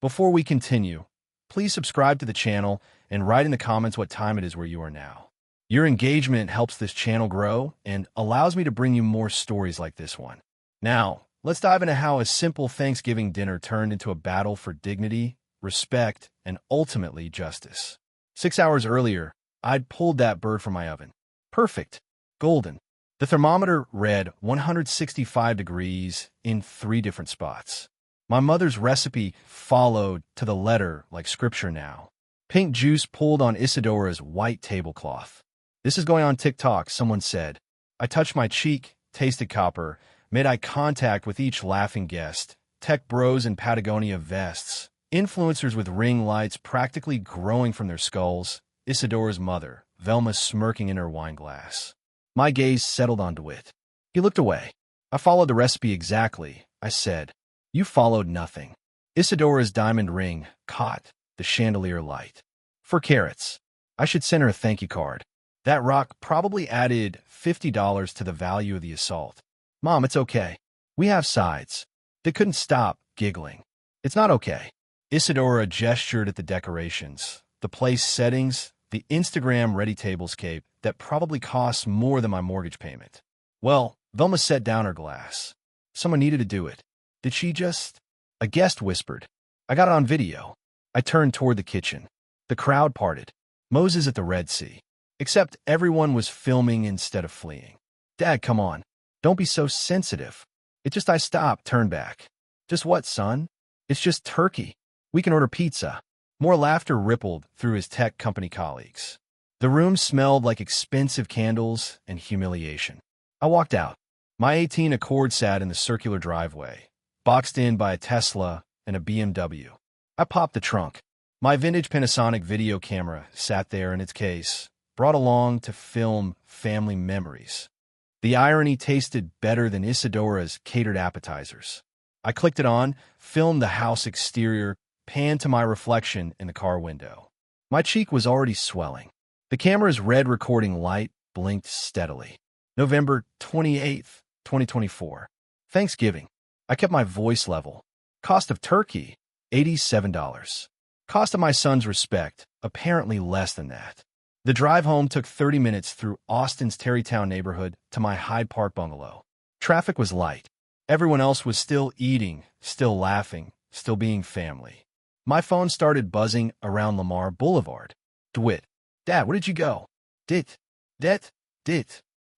Before we continue, please subscribe to the channel and write in the comments what time it is where you are now. Your engagement helps this channel grow and allows me to bring you more stories like this one. Now, let's dive into how a simple Thanksgiving dinner turned into a battle for dignity, respect, and ultimately justice. 6 hours earlier, I'd pulled that bird from my oven. Perfect. Golden. The thermometer read 165 degrees in 3 different spots. My mother's recipe followed to the letter like scripture now. Pink juice pulled on Isadora's white tablecloth. This is going on TikTok, someone said. I touched my cheek, tasted copper, made eye contact with each laughing guest. Tech bros in Patagonia vests. Influencers with ring lights practically growing from their skulls. Isadora's mother, Velma, smirking in her wine glass. My gaze settled on DeWitt. He looked away. I followed the recipe exactly, I said. You followed nothing. Isadora's diamond ring caught the chandelier light. 4 carats. I should send her a thank you card. That rock probably added $50 to the value of the assault. Mom, it's okay. We have sides. They couldn't stop giggling. It's not okay. Isadora gestured at the decorations, the place settings, the Instagram ready tablescape that probably costs more than my mortgage payment. Well, Velma set down her glass. Someone needed to do it. Did she just? A guest whispered. I got it on video. I turned toward the kitchen. The crowd parted. Moses at the Red Sea. Except everyone was filming instead of fleeing. Dad, come on. Don't be so sensitive. I stopped, turned back. Just what, son? It's just turkey. We can order pizza. More laughter rippled through his tech company colleagues. The room smelled like expensive candles and humiliation. I walked out. My 18 Accord sat in the circular driveway, boxed in by a Tesla and a BMW. I popped the trunk. My vintage Panasonic video camera sat there in its case, brought along to film family memories. The irony tasted better than Isadora's catered appetizers. I clicked it on, filmed the house exterior, panned to my reflection in the car window. My cheek was already swelling. The camera's red recording light blinked steadily. November 28th, 2024. Thanksgiving. I kept my voice level. Cost of turkey, $87. Cost of my son's respect, apparently less than that. The drive home took 30 minutes through Austin's Terrytown neighborhood to my Hyde Park bungalow. Traffic was light. Everyone else was still eating, still laughing, still being family. My phone started buzzing around Lamar Boulevard. DeWitt. Dad, where did you go? Dit.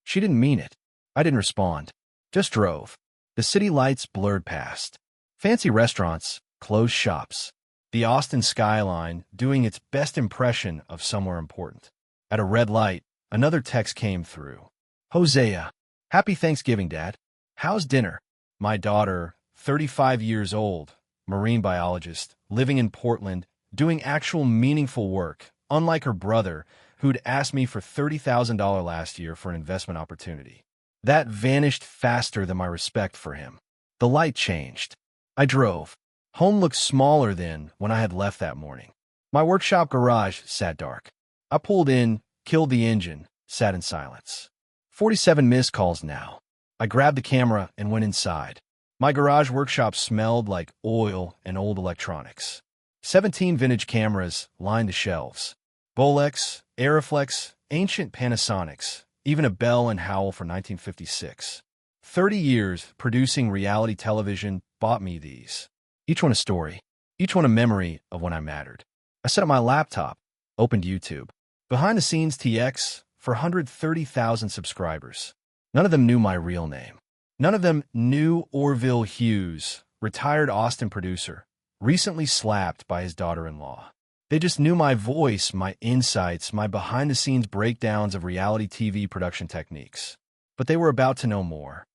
She didn't mean it. I didn't respond. Just drove. The city lights blurred past. Fancy restaurants, closed shops. The Austin skyline doing its best impression of somewhere important. At a red light, another text came through. Hosea. Happy Thanksgiving, Dad. How's dinner? My daughter, 35 years old, marine biologist, living in Portland, doing actual meaningful work, unlike her brother, who'd asked me for $30,000 last year for an investment opportunity. That vanished faster than my respect for him. The light changed. I drove. Home looked smaller than when I had left that morning. My workshop garage sat dark. I pulled in, killed the engine, sat in silence. 47 missed calls now. I grabbed the camera and went inside. My garage workshop smelled like oil and old electronics. 17 vintage cameras lined the shelves. Bolex, Aeroflex, ancient Panasonics, even a Bell and Howell for 1956. 30 years producing reality television bought me these. Each one a story, each one a memory of when I mattered. I set up my laptop, opened YouTube. Behind the scenes TX for 130,000 subscribers. None of them knew my real name. None of them knew Orville Hughes, retired Austin producer, recently slapped by his daughter-in-law. They just knew my voice, my insights, my behind-the-scenes breakdowns of reality TV production techniques. But they were about to know more.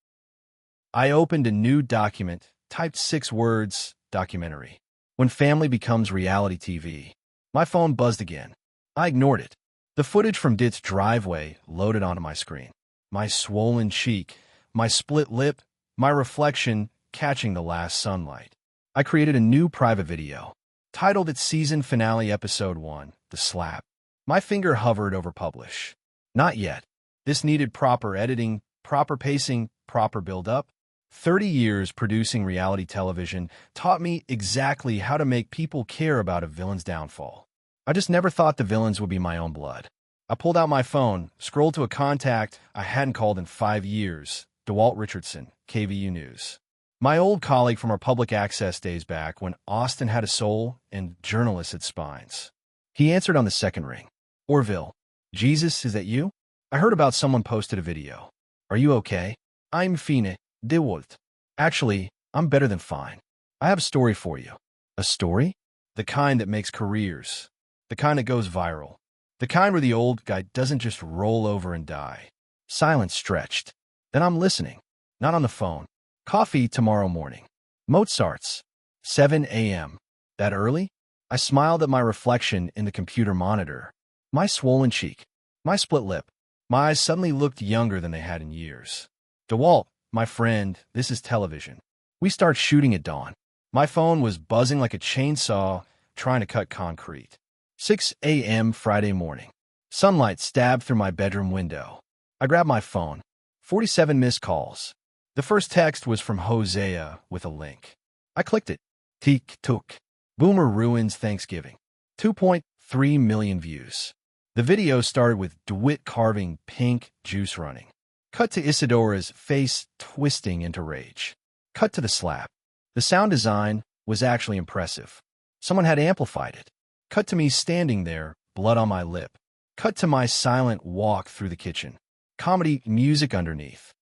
I opened a new document, typed 6 words, documentary. When family becomes reality TV. My phone buzzed again. I ignored it. The footage from Dit's driveway loaded onto my screen. My swollen cheek, my split lip, my reflection catching the last sunlight. I created a new private video, titled its season finale episode 1, The Slap. My finger hovered over publish. Not yet. This needed proper editing, proper pacing, proper build-up. 30 years producing reality television taught me exactly how to make people care about a villain's downfall. I just never thought the villains would be my own blood. I pulled out my phone, scrolled to a contact I hadn't called in 5 years, DeWalt Richardson, KVU News. My old colleague from our public access days back when Austin had a soul and journalists had spines. He answered on the second ring. Orville, Jesus, is that you? I heard about someone posted a video. Are you okay? I'm fine, DeWalt. Actually, I'm better than fine. I have a story for you. A story? The kind that makes careers. The kind that goes viral. The kind where the old guy doesn't just roll over and die. Silence stretched. Then I'm listening. Not on the phone. Coffee tomorrow morning. Mozart's. 7 a.m. That early? I smiled at my reflection in the computer monitor. My swollen cheek. My split lip. My eyes suddenly looked younger than they had in years. DeWalt, my friend, this is television. We start shooting at dawn. My phone was buzzing like a chainsaw trying to cut concrete. 6 a.m. Friday morning. Sunlight stabbed through my bedroom window. I grabbed my phone. 47 missed calls. The first text was from Hosea with a link. I clicked it. Tik-tok. Boomer ruins Thanksgiving. 2.3 million views. The video started with DeWitt carving pink juice running. Cut to Isadora's face twisting into rage. Cut to the slap. The sound design was actually impressive. Someone had amplified it. Cut to me standing there, blood on my lip. Cut to my silent walk through the kitchen. Comedy music underneath.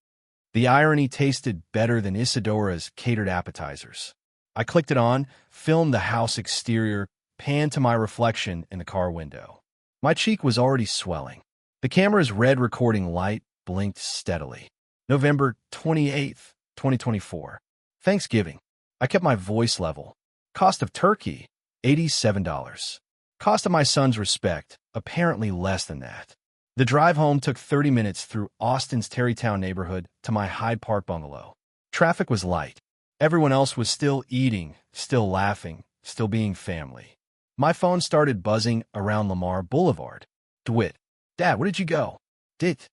The irony tasted better than Isadora's catered appetizers. I clicked it on, filmed the house exterior, panned to my reflection in the car window. My cheek was already swelling. The camera's red recording light blinked steadily. November 28th, 2024. Thanksgiving. I kept my voice level. Cost of turkey, $87. Cost of my son's respect, apparently less than that. The drive home took 30 minutes through Austin's Terrytown neighborhood to my Hyde Park bungalow. Traffic was light. Everyone else was still eating, still laughing, still being family. My phone started buzzing around Lamar Boulevard. DeWitt. Dad, where did you go? Dit.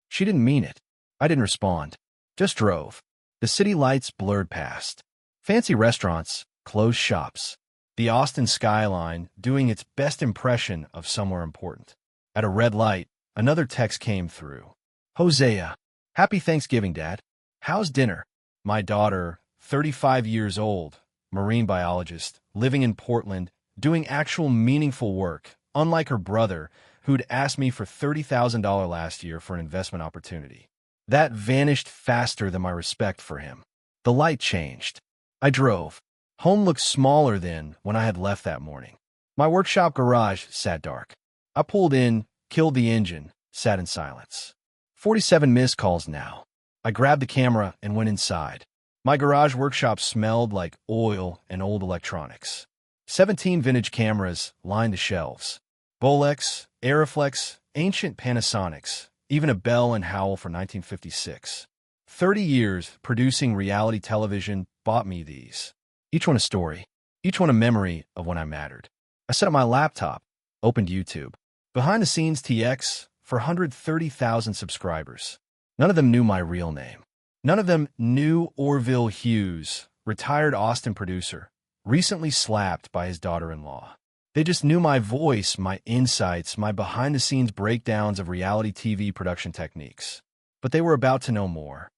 She didn't mean it. I didn't respond. Just drove. The city lights blurred past. Fancy restaurants, closed shops. The Austin skyline doing its best impression of somewhere important. At a red light, another text came through. Hosea. Happy Thanksgiving, Dad. How's dinner? My daughter, 35 years old, marine biologist, living in Portland, doing actual meaningful work, unlike her brother, who'd asked me for $30,000 last year for an investment opportunity. That vanished faster than my respect for him. The light changed. I drove. Home looked smaller than when I had left that morning. My workshop garage sat dark. I pulled in, killed the engine, sat in silence. 47 missed calls now. I grabbed the camera and went inside. My garage workshop smelled like oil and old electronics. 17 vintage cameras lined the shelves. Bolex, Aeroflex, ancient Panasonics, even a Bell and Howell for 1956. 30 years producing reality television bought me these. Each one a story, each one a memory of when I mattered. I set up my laptop, opened YouTube. Behind the scenes TX for 130,000 subscribers. None of them knew my real name. None of them knew Orville Hughes, retired Austin producer, recently slapped by his daughter-in-law. They just knew my voice, my insights, my behind-the-scenes breakdowns of reality TV production techniques. But they were about to know more.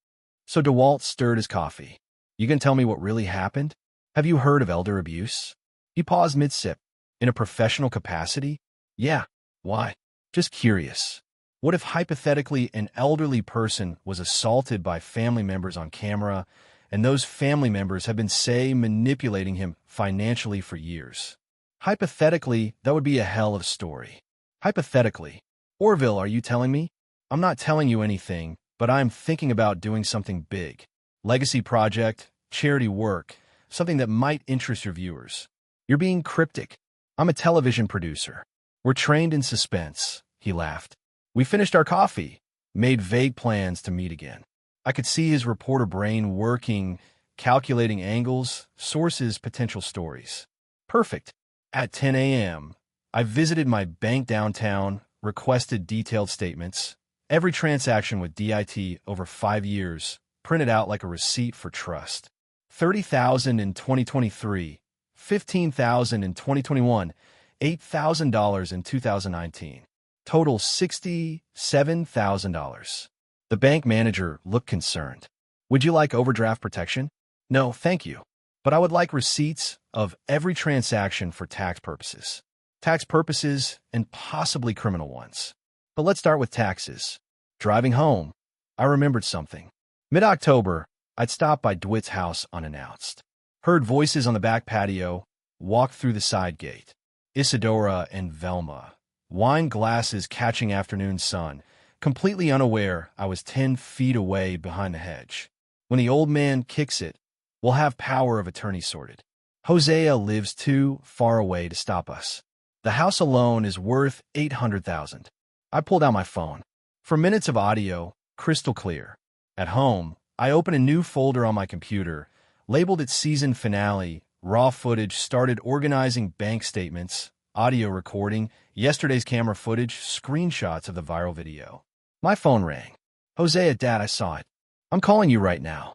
So DeWalt stirred his coffee. You can tell me what really happened? Have you heard of elder abuse? He paused mid-sip. In a professional capacity? Yeah. Why? Just curious. What if hypothetically an elderly person was assaulted by family members on camera, and those family members have been, say, manipulating him financially for years? Hypothetically, that would be a hell of a story. Hypothetically. Orville, are you telling me? I'm not telling you anything, but I'm thinking about doing something big. Legacy project, charity work, something that might interest your viewers. You're being cryptic. I'm a television producer. We're trained in suspense, he laughed. We finished our coffee, made vague plans to meet again. I could see his reporter brain working, calculating angles, sources, potential stories. Perfect. At 10 a.m., I visited my bank downtown, requested detailed statements, every transaction with DIT over 5 years, printed out like a receipt for trust. 30,000 in 2023, 15,000 in 2021, $8,000 in 2019. Total $67,000. The bank manager looked concerned. Would you like overdraft protection? No, thank you. But I would like receipts of every transaction for tax purposes. Tax purposes and possibly criminal ones. But let's start with taxes. Driving home, I remembered something. Mid-October, I'd stopped by DeWitt's house unannounced. Heard voices on the back patio, walked through the side gate. Isadora and Velma, wine glasses catching afternoon sun, completely unaware I was 10 feet away behind the hedge. When the old man kicks it, we'll have power of attorney sorted. Hosea lives too far away to stop us. The house alone is worth $800,000. I pulled out my phone. For minutes of audio, crystal clear. At home, I opened a new folder on my computer, labeled it Season Finale, raw footage, started organizing bank statements, audio recording, yesterday's camera footage, screenshots of the viral video. My phone rang. Hosea, Dad, I saw it. I'm calling you right now.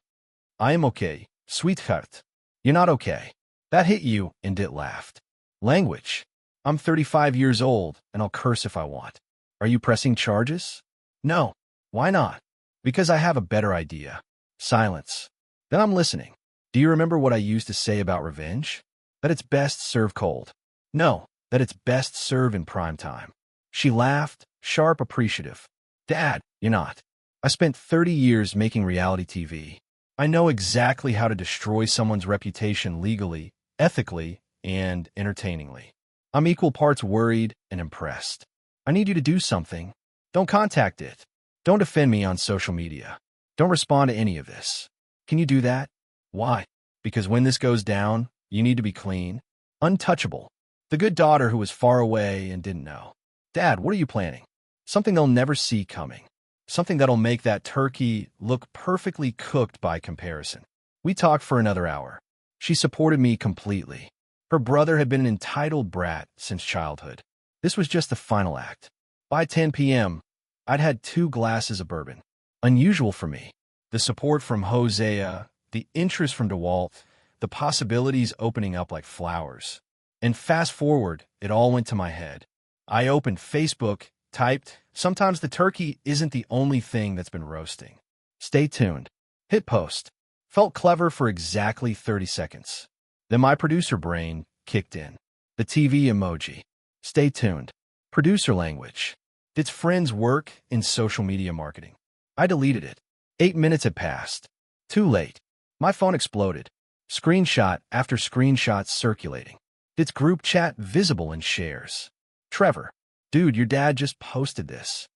I am okay, sweetheart. You're not okay. That hit you, and it laughed. Language. I'm 35 years old, and I'll curse if I want. Are you pressing charges? No. Why not? Because I have a better idea. Silence. Then I'm listening. Do you remember what I used to say about revenge? That it's best served cold. No, that it's best served in prime time. She laughed, sharp, appreciative. Dad, you're not. I spent 30 years making reality TV. I know exactly how to destroy someone's reputation legally, ethically, and entertainingly. I'm equal parts worried and impressed. I need you to do something. Don't contact it. Don't defend me on social media. Don't respond to any of this. Can you do that? Why? Because when this goes down, you need to be clean, untouchable. The good daughter who was far away and didn't know. Dad, what are you planning? Something they'll never see coming. Something that'll make that turkey look perfectly cooked by comparison. We talked for another hour. She supported me completely. Her brother had been an entitled brat since childhood. This was just the final act. By 10 p.m., I'd had 2 glasses of bourbon. Unusual for me. The support from Hosea, the interest from DeWalt, the possibilities opening up like flowers. And fast forward, it all went to my head. I opened Facebook, typed, sometimes the turkey isn't the only thing that's been roasting. Stay tuned. Hit post. Felt clever for exactly 30 seconds. Then my producer brain kicked in. The TV emoji. Stay tuned. Producer language. It's friends work in social media marketing. I deleted it. 8 minutes had passed. Too late. My phone exploded. Screenshot after screenshot circulating. It's group chat visible in shares. Trevor. Dude, your dad just posted this.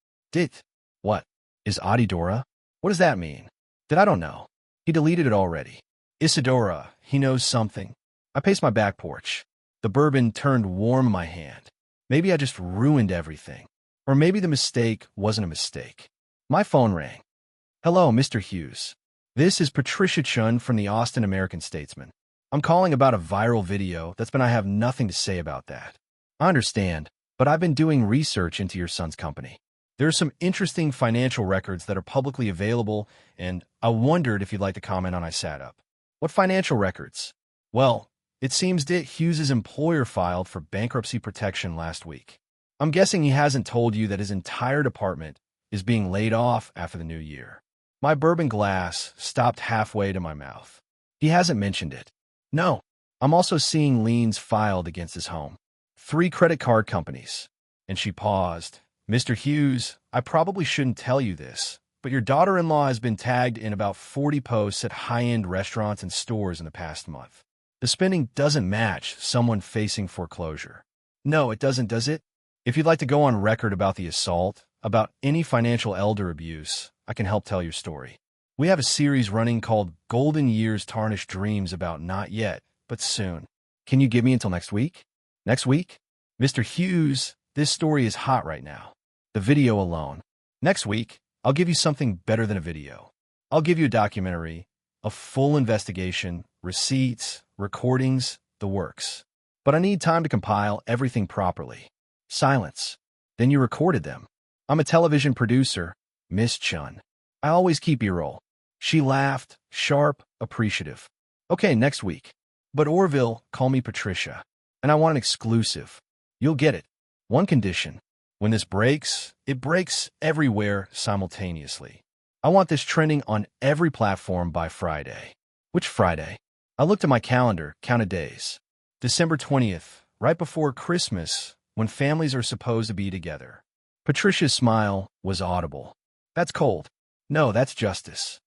What? Is Adidora? What does that mean? I don't know. He deleted it already. Isadora, he knows something. I paced my back porch. The bourbon turned warm in my hand. Maybe I just ruined everything. Or maybe the mistake wasn't a mistake. My phone rang. Hello, Mr. Hughes. This is Patricia Chun from the Austin American-Statesman. I'm calling about a viral video that's been I have nothing to say about that. I understand, but I've been doing research into your son's company. There are some interesting financial records that are publicly available, and I wondered if you'd like to comment on I sat up. What financial records? Well, it seems that Hughes' employer filed for bankruptcy protection last week. I'm guessing he hasn't told you that his entire department is being laid off after the new year. My bourbon glass stopped halfway to my mouth. He hasn't mentioned it. No. I'm also seeing liens filed against his home. 3 credit card companies. And she paused. Mr. Hughes, I probably shouldn't tell you this, but your daughter-in-law has been tagged in about 40 posts at high-end restaurants and stores in the past month. The spending doesn't match someone facing foreclosure. No, it doesn't, does it? If you'd like to go on record about the assault, about any financial elder abuse, I can help tell your story. We have a series running called Golden Years Tarnished Dreams about not yet, but soon. Can you give me until next week? Next week? Mr. Hughes, this story is hot right now. The video alone. Next week, I'll give you something better than a video. I'll give you a documentary, a full investigation, receipts, recordings, the works. But I need time to compile everything properly. Silence. Then you recorded them. I'm a television producer, Miss Chun. I always keep B-roll. She laughed, sharp, appreciative. Okay, next week. But Orville, call me Patricia. And I want an exclusive. You'll get it. One condition. When this breaks, it breaks everywhere simultaneously. I want this trending on every platform by Friday. Which Friday? I looked at my calendar, counted days. December 20th, right before Christmas, when families are supposed to be together. Patricia's smile was audible. That's cold. No, that's justice.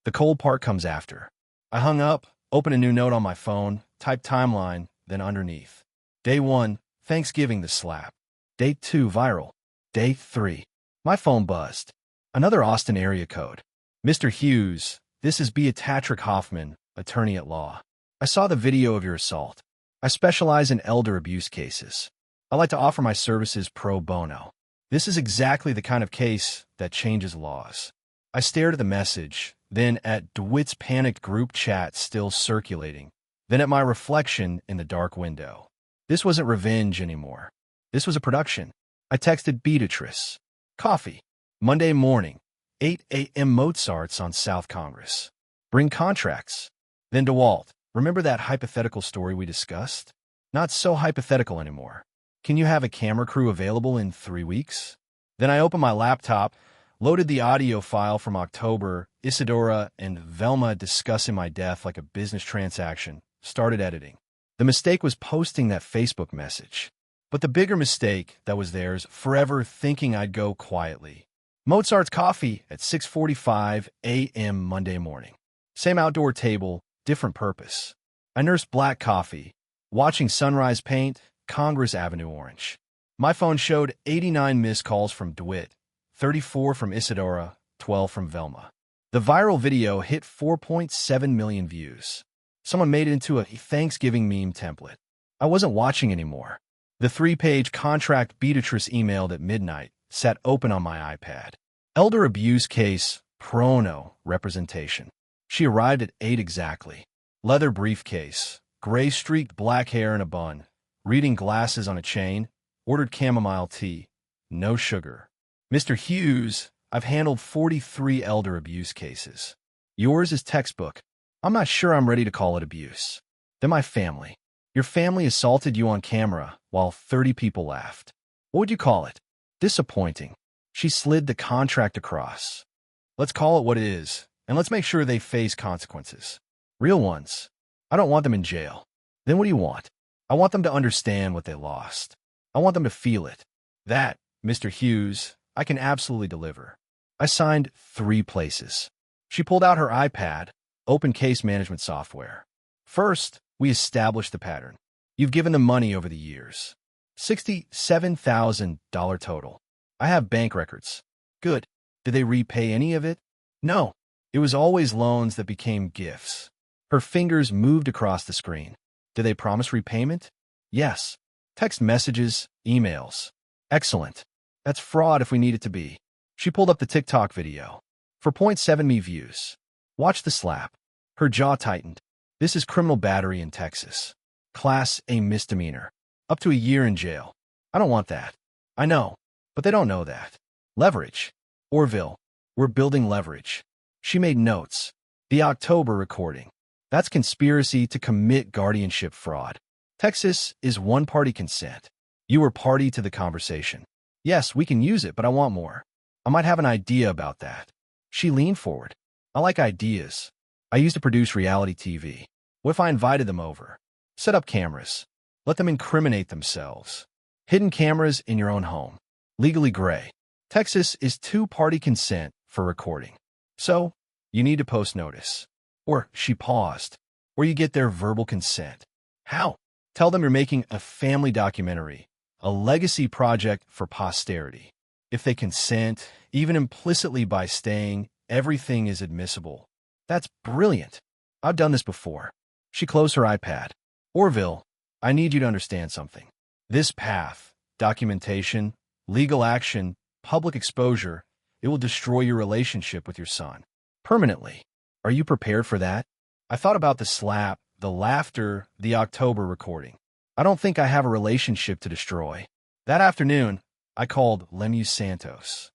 The cold part comes after. I hung up, opened a new note on my phone, typed timeline, then underneath. Day 1, Thanksgiving the slap. Day 2, viral. Day 3. My phone buzzed. Another Austin area code. Mr. Hughes, this is Beatrice Hoffman, attorney at law. I saw the video of your assault. I specialize in elder abuse cases. I like to offer my services pro bono. This is exactly the kind of case that changes laws. I stared at the message, then at DeWitt's panicked group chat still circulating, then at my reflection in the dark window. This wasn't revenge anymore. This was a production. I texted Beatrice. Coffee. Monday morning, 8 a.m. Mozart's on South Congress. Bring contracts. Then DeWalt. Remember that hypothetical story we discussed? Not so hypothetical anymore. Can you have a camera crew available in 3 weeks? Then I opened my laptop, loaded the audio file from October, Isadora and Velma discussing my death like a business transaction, started editing. The mistake was posting that Facebook message. But the bigger mistake that was theirs, forever thinking I'd go quietly. Mozart's coffee at 6:45 a.m. Monday morning. Same outdoor table, different purpose. I nursed black coffee, watching sunrise paint, Congress Avenue orange. My phone showed 89 missed calls from DeWitt, 34 from Isadora, 12 from Velma. The viral video hit 4.7 million views. Someone made it into a Thanksgiving meme template. I wasn't watching anymore. The 3-page contract Beatrice emailed at midnight sat open on my iPad. Elder abuse case, prono representation. She arrived at 8 exactly. Leather briefcase, gray-streaked black hair in a bun, reading glasses on a chain, ordered chamomile tea, no sugar. Mr. Hughes, I've handled 43 elder abuse cases. Yours is textbook. I'm not sure I'm ready to call it abuse. Then my family. Your family assaulted you on camera while 30 people laughed. What would you call it? Disappointing. She slid the contract across. Let's call it what it is, and let's make sure they face consequences. Real ones. I don't want them in jail. Then what do you want? I want them to understand what they lost. I want them to feel it. That, Mr. Hughes, I can absolutely deliver. I signed 3 places. She pulled out her iPad, open case management software. First, we established the pattern. You've given them money over the years. $67,000 total. I have bank records. Good. Did they repay any of it? No. It was always loans that became gifts. Her fingers moved across the screen. Did they promise repayment? Yes. Text messages, emails. Excellent. That's fraud if we need it to be. She pulled up the TikTok video. 4.7 million views. Watch the slap. Her jaw tightened. This is criminal battery in Texas. Class A misdemeanor. Up to a year in jail. I don't want that. I know, but they don't know that. Leverage. Orville. We're building leverage. She made notes. The October recording. That's conspiracy to commit guardianship fraud. Texas is one-party consent. You were party to the conversation. Yes, we can use it, but I want more. I might have an idea about that. She leaned forward. I like ideas. I used to produce reality TV. What if I invited them over? Set up cameras. Let them incriminate themselves. Hidden cameras in your own home. Legally gray. Texas is 2-party consent for recording. So, you need to post notice. Or, she paused. Or you get their verbal consent. How? Tell them you're making a family documentary, a legacy project for posterity. If they consent, even implicitly by staying, everything is admissible. That's brilliant. I've done this before. She closed her iPad. Orville, I need you to understand something. This path, documentation, legal action, public exposure, it will destroy your relationship with your son. Permanently. Are you prepared for that? I thought about the slap, the laughter, the October recording. I don't think I have a relationship to destroy. That afternoon, I called Lemus Santos.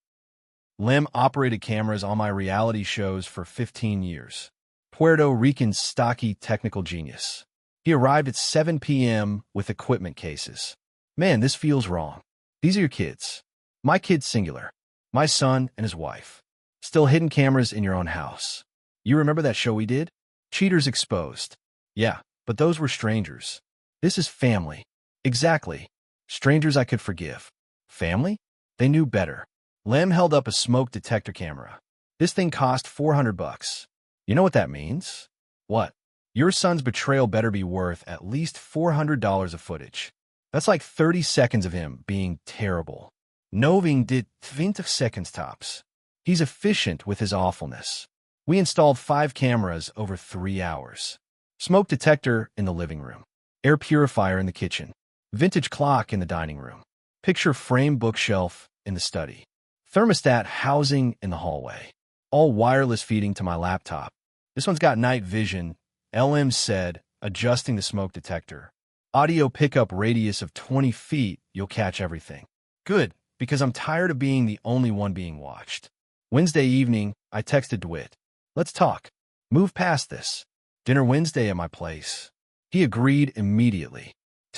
Lim operated cameras on my reality shows for 15 years. Puerto Rican's stocky technical genius. He arrived at 7 p.m. with equipment cases. Man, this feels wrong. These are your kids. My kids singular. My son and his wife. Still hidden cameras in your own house. You remember that show we did? Cheaters exposed. Yeah, but those were strangers. This is family. Exactly. Strangers I could forgive. Family? They knew better. Lim held up a smoke detector camera. This thing cost $400. You know what that means? What? Your son's betrayal better be worth at least $400 of footage. That's like 30 seconds of him being terrible. Noving did 20 seconds tops. He's efficient with his awfulness. We installed 5 cameras over 3 hours. Smoke detector in the living room. Air purifier in the kitchen. Vintage clock in the dining room. Picture frame bookshelf in the study. Thermostat housing in the hallway. All wireless feeding to my laptop. This one's got night vision, LM said, adjusting the smoke detector. Audio pickup radius of 20 feet, you'll catch everything. Good, because I'm tired of being the only one being watched. Wednesday evening, I texted DeWitt. Let's talk. Move past this. Dinner Wednesday at my place. He agreed immediately.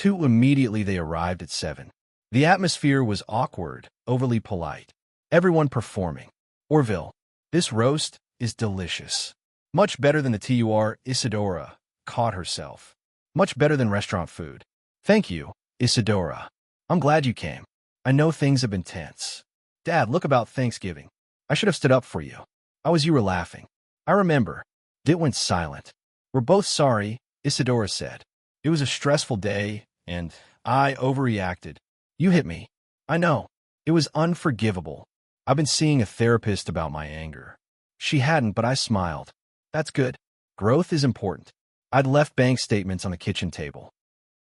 Immediately they arrived at 7. The atmosphere was awkward, overly polite. Everyone performing. Orville, this roast is delicious. Much better than the TUR Isadora caught herself. Much better than restaurant food. Thank you, Isadora. I'm glad you came. I know things have been tense. Dad, look about Thanksgiving. I should have stood up for you. You were laughing. I remember. Dit went silent. We're both sorry, Isadora said. It was a stressful day, and I overreacted. You hit me. I know. It was unforgivable. I've been seeing a therapist about my anger. She hadn't, but I smiled. That's good. Growth is important. I'd left bank statements on the kitchen table.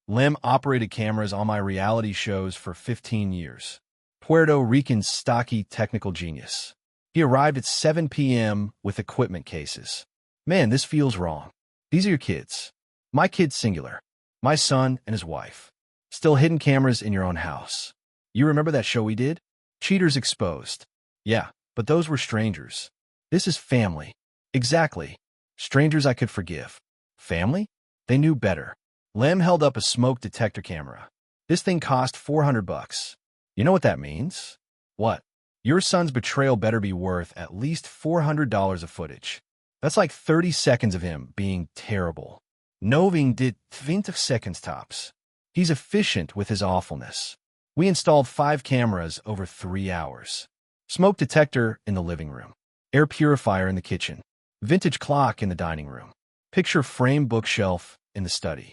Lim operated cameras on my reality shows for 15 years. Puerto Rican's stocky technical genius. He arrived at 7 p.m. with equipment cases. Man, this feels wrong. These are your kids. My kids singular. My son and his wife. Still hidden cameras in your own house. You remember that show we did? Cheaters exposed. Yeah, but those were strangers. This is family. Exactly. Strangers I could forgive. Family? They knew better. Lim held up a smoke detector camera. This thing cost $400. You know what that means? What? Your son's betrayal better be worth at least $400 of footage. That's like 30 seconds of him being terrible. Noving did 20 seconds tops. He's efficient with his awfulness. We installed 5 cameras over 3 hours. Smoke detector in the living room. Air purifier in the kitchen. Vintage clock in the dining room. Picture frame bookshelf in the study.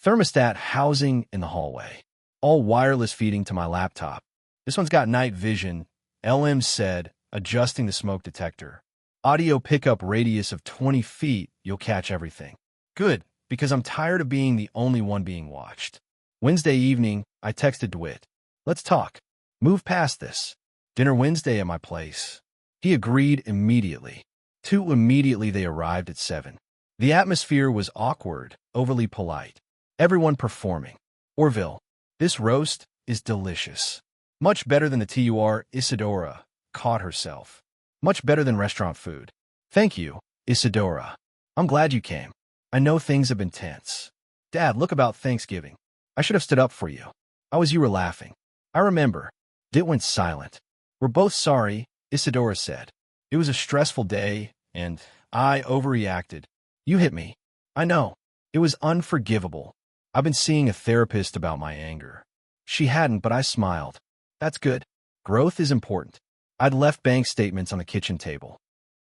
Thermostat housing in the hallway. All wireless feeding to my laptop. This one's got night vision, LM said, adjusting the smoke detector. Audio pickup radius of 20 feet, you'll catch everything. Good, because I'm tired of being the only one being watched. Wednesday evening, I texted DeWitt. Let's talk. Move past this. Dinner Wednesday at my place. He agreed immediately. Immediately they arrived at 7. The atmosphere was awkward, overly polite. Everyone performing. Orville, this roast is delicious. Much better than the TUR Isadora caught herself. Much better than restaurant food. Thank you, Isadora. I'm glad you came. I know things have been tense. Dad, look about Thanksgiving. I should have stood up for you. You were laughing. I remember. Dit went silent. We're both sorry, Isadora said. It was a stressful day, and I overreacted. You hit me. I know. It was unforgivable. I've been seeing a therapist about my anger. She hadn't, but I smiled. That's good. Growth is important. I'd left bank statements on the kitchen table.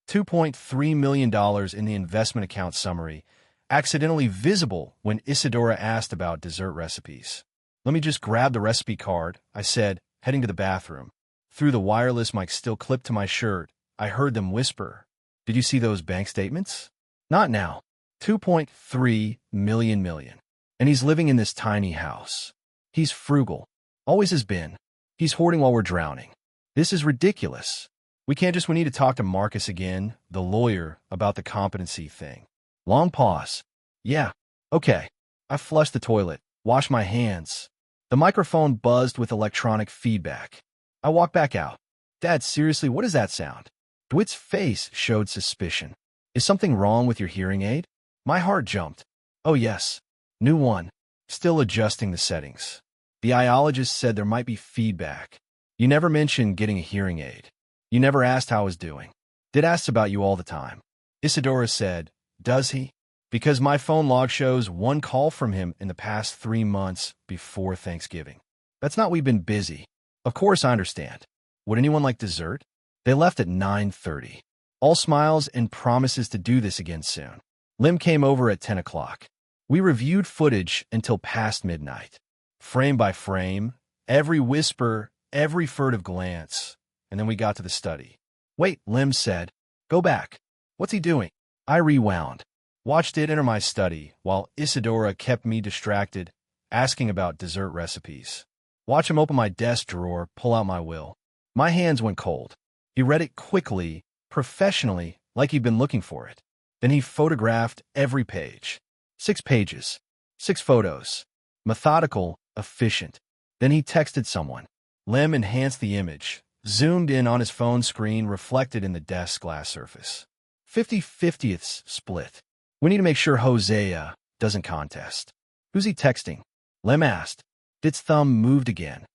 $2.3 million in the investment account summary, accidentally visible when Isadora asked about dessert recipes. Let me just grab the recipe card, I said, heading to the bathroom. Through the wireless mic still clipped to my shirt, I heard them whisper, "Did you see those bank statements?" Not now. 2.3 million. And he's living in this tiny house. He's frugal. Always has been. He's hoarding while we're drowning. This is ridiculous. We need to talk to Marcus again, the lawyer, about the competency thing. Long pause. Yeah. Okay. I flushed the toilet, washed my hands. The microphone buzzed with electronic feedback. I walked back out. Dad, seriously, what does that sound? DeWitt's face showed suspicion. Is something wrong with your hearing aid? My heart jumped. Oh yes. New one. Still adjusting the settings. The iologist said there might be feedback. You never mentioned getting a hearing aid. You never asked how I was doing. Did ask about you all the time. Isadora said, does he? Because my phone log shows one call from him in the past 3 months before Thanksgiving. That's not we've been busy. Of course I understand. Would anyone like dessert? They left at 9:30. All smiles and promises to do this again soon. Lim came over at 10 o'clock. We reviewed footage until past midnight. Frame by frame, every whisper, every furtive glance, and then we got to the study. Wait, Lim said. Go back. What's he doing? I rewound. Watched it enter my study, while Isadora kept me distracted, asking about dessert recipes. Watch him open my desk drawer, pull out my will. My hands went cold. He read it quickly, professionally, like he'd been looking for it. Then he photographed every page. 6 pages. 6 photos. Methodical, efficient. Then he texted someone. Lim enhanced the image, zoomed in on his phone screen reflected in the desk's glass surface. 50/50ths split. We need to make sure Hosea doesn't contest. Who's he texting? Lim asked. Dit's thumb moved again.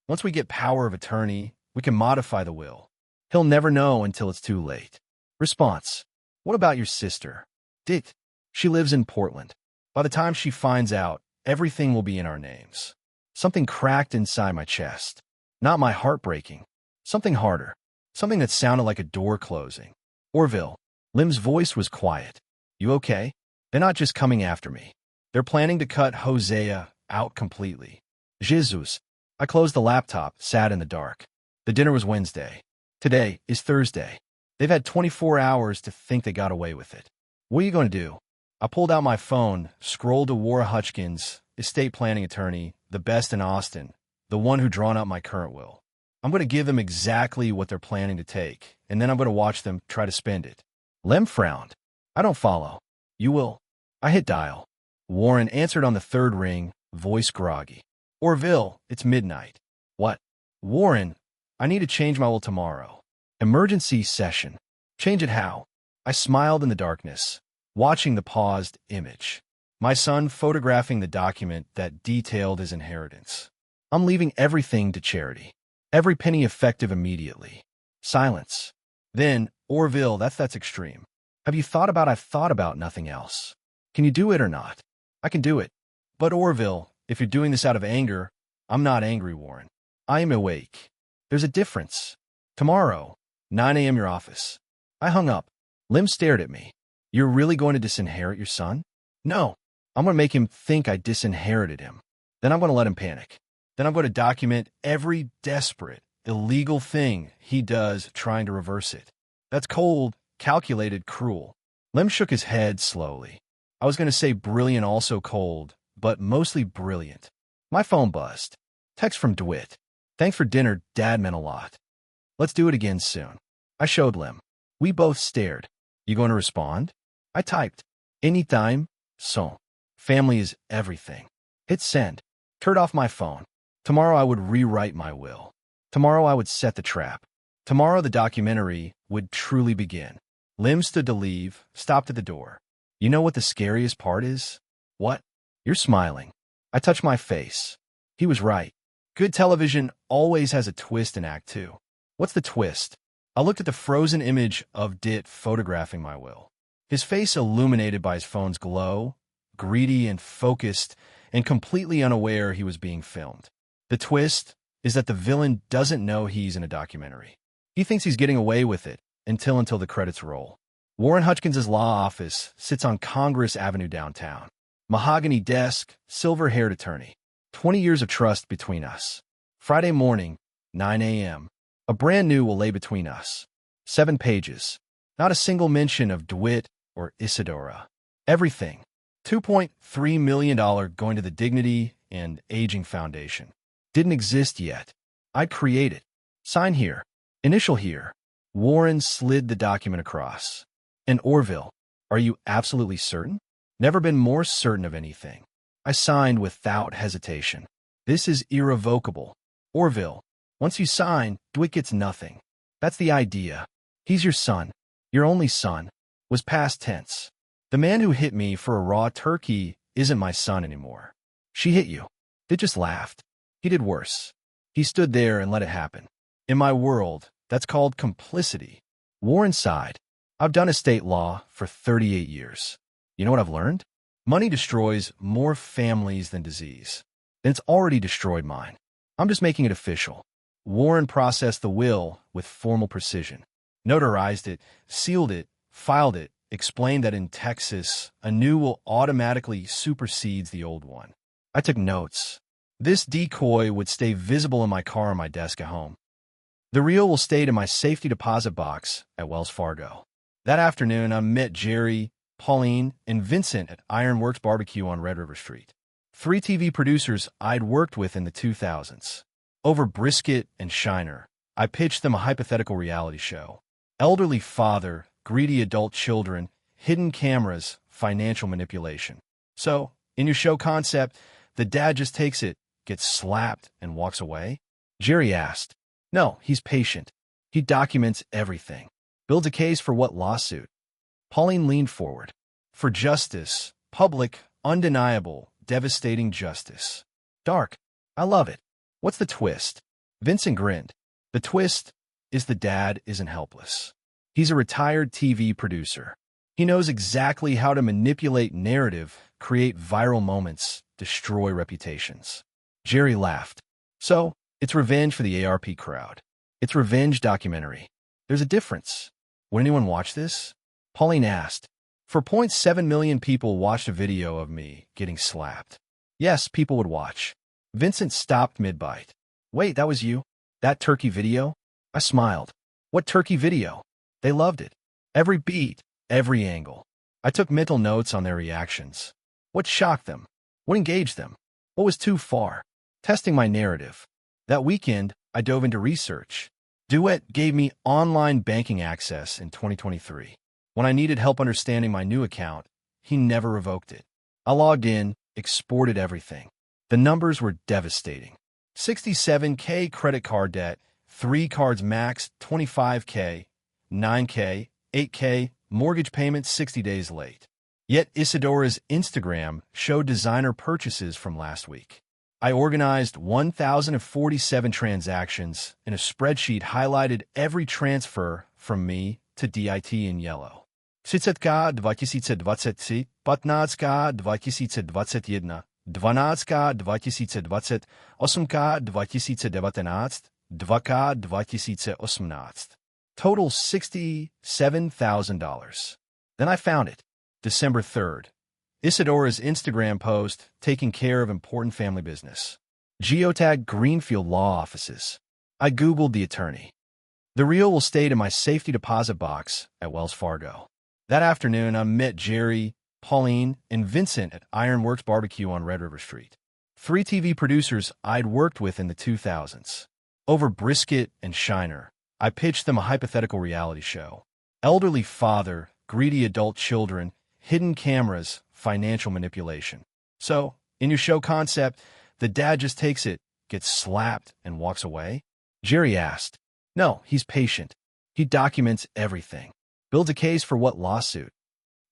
Once we get power of attorney, we can modify the will. He'll never know until it's too late. Response. What about your sister? Dit. She lives in Portland. By the time she finds out, everything will be in our names. Something cracked inside my chest. Not my heart breaking. Something harder. Something that sounded like a door closing. Orville. Lim's voice was quiet. You okay? They're not just coming after me. They're planning to cut Hosea out completely. Jesus. I closed the laptop, sat in the dark. The dinner was Wednesday. Today is Thursday. They've had 24 hours to think they got away with it. What are you going to do? I pulled out my phone, scrolled to Wara Hutchkins, estate planning attorney, the best in Austin, the one who drawn up my current will. I'm going to give them exactly what they're planning to take, and then I'm going to watch them try to spend it. Lem frowned. I don't follow. You will. I hit dial. Warren answered on the 3rd ring, voice groggy. Orville, it's midnight. What? Warren, I need to change my will tomorrow. Emergency session. Change it how? I smiled in the darkness, watching the paused image. My son photographing the document that detailed his inheritance. I'm leaving everything to charity. Every penny effective immediately. Silence. Then, Orville, that's extreme. Have you thought about I've thought about nothing else? Can you do it or not? I can do it. But Orville, if you're doing this out of anger, I'm not angry, Warren. I am awake. There's a difference. Tomorrow, 9 a.m. your office. I hung up. Lim stared at me. You're really going to disinherit your son? No. I'm going to make him think I disinherited him. Then I'm going to let him panic. Then I'm going to document every desperate, illegal thing he does trying to reverse it. That's cold, calculated, cruel. Lim shook his head slowly. I was going to say brilliant, also cold, but mostly brilliant. My phone buzzed. Text from DeWitt. Thanks for dinner, Dad meant a lot. Let's do it again soon. I showed Lim. We both stared. You going to respond? I typed. Anytime, so. Family is everything. Hit send. Turned off my phone. Tomorrow I would rewrite my will. Tomorrow I would set the trap. Tomorrow the documentary would truly begin. Lim stood to leave, stopped at the door. You know what the scariest part is? What? You're smiling. I touched my face. He was right. Good television always has a twist in Act 2. What's the twist? I looked at the frozen image of Dit photographing my will. His face illuminated by his phone's glow, greedy and focused, and completely unaware he was being filmed. The twist is that the villain doesn't know he's in a documentary. He thinks he's getting away with it until the credits roll. Warren Hutchkins' law office sits on Congress Avenue downtown. Mahogany desk, silver-haired attorney. 20 years of trust between us. Friday morning, 9 a.m. A brand new will lay between us. 7 pages. Not a single mention of DeWitt or Isadora. Everything. $2.3 million going to the Dignity and Aging Foundation. Didn't exist yet. I'd create it. Sign here. Initial here. Warren slid the document across. And Orville, are you absolutely certain? Never been more certain of anything. I signed without hesitation. This is irrevocable. Orville, Once you sign, Dwight gets nothing. That's the idea. He's your son. Your only son. Was past tense. The man who hit me for a raw turkey isn't my son anymore. She hit you. They just laughed. He did worse. He stood there and let it happen. In my world, that's called complicity. War inside. I've done estate law for 38 years. You know what I've learned? Money destroys more families than disease. And it's already destroyed mine. I'm just making it official. Warren processed the will with formal precision. Notarized it, sealed it, filed it, explained that in Texas, a new will automatically supersedes the old one. I took notes. This decoy would stay visible in my car on my desk at home. The reel will stay in my safety deposit box at Wells Fargo. That afternoon, I met Jerry, Pauline, and Vincent at Ironworks Barbecue on Red River Street. 3 TV producers I'd worked with in the 2000s. Over brisket and Shiner, I pitched them a hypothetical reality show. Elderly father, greedy adult children, hidden cameras, financial manipulation. So, in your show concept, the dad just takes it, gets slapped, and walks away? Jerry asked. No, he's patient. He documents everything. Builds a case for what lawsuit? Pauline leaned forward. For justice, public, undeniable, devastating justice. Dark. I love it. What's the twist? Vincent grinned. The twist is the dad isn't helpless. He's a retired TV producer. He knows exactly how to manipulate narrative, create viral moments, destroy reputations. Jerry laughed. So, it's revenge for the ARP crowd. It's revenge documentary. There's a difference. Would anyone watch this? Pauline asked. 4.7 million people watched a video of me getting slapped. Yes, people would watch. Vincent stopped mid-bite. Wait, that was you? That turkey video? I smiled. What turkey video? They loved it. Every beat, every angle. I took mental notes on their reactions. What shocked them? What engaged them? What was too far? Testing my narrative. That weekend, I dove into research. Duet gave me online banking access in 2023. When I needed help understanding my new account, he never revoked it. I logged in, exported everything. The numbers were devastating. 67K credit card debt, 3 cards max, 25K, 9K, 8K, mortgage payments 60 days late. Yet Isadora's Instagram showed designer purchases from last week. I organized 1,047 transactions, and a spreadsheet highlighted every transfer from me to DIT in yellow. 30K 2020, 15K 2021, 12K 2020, 8K 2019, 2K 2018. Total $67,000. Then I found it. December 3rd. Isadora's Instagram post, taking care of important family business. Geotag Greenfield Law Offices. I Googled the attorney. The reel will stay in my safety deposit box at Wells Fargo. That afternoon, I met Jerry, Pauline, and Vincent at Ironworks Barbecue on Red River Street. 3 TV producers I'd worked with in the 2000s. Over brisket and Shiner, I pitched them a hypothetical reality show. Elderly father, greedy adult children, hidden cameras, financial manipulation. So, in your show concept, the dad just takes it, gets slapped, and walks away? Jerry asked. No, he's patient. He documents everything. Builds a case for what lawsuit?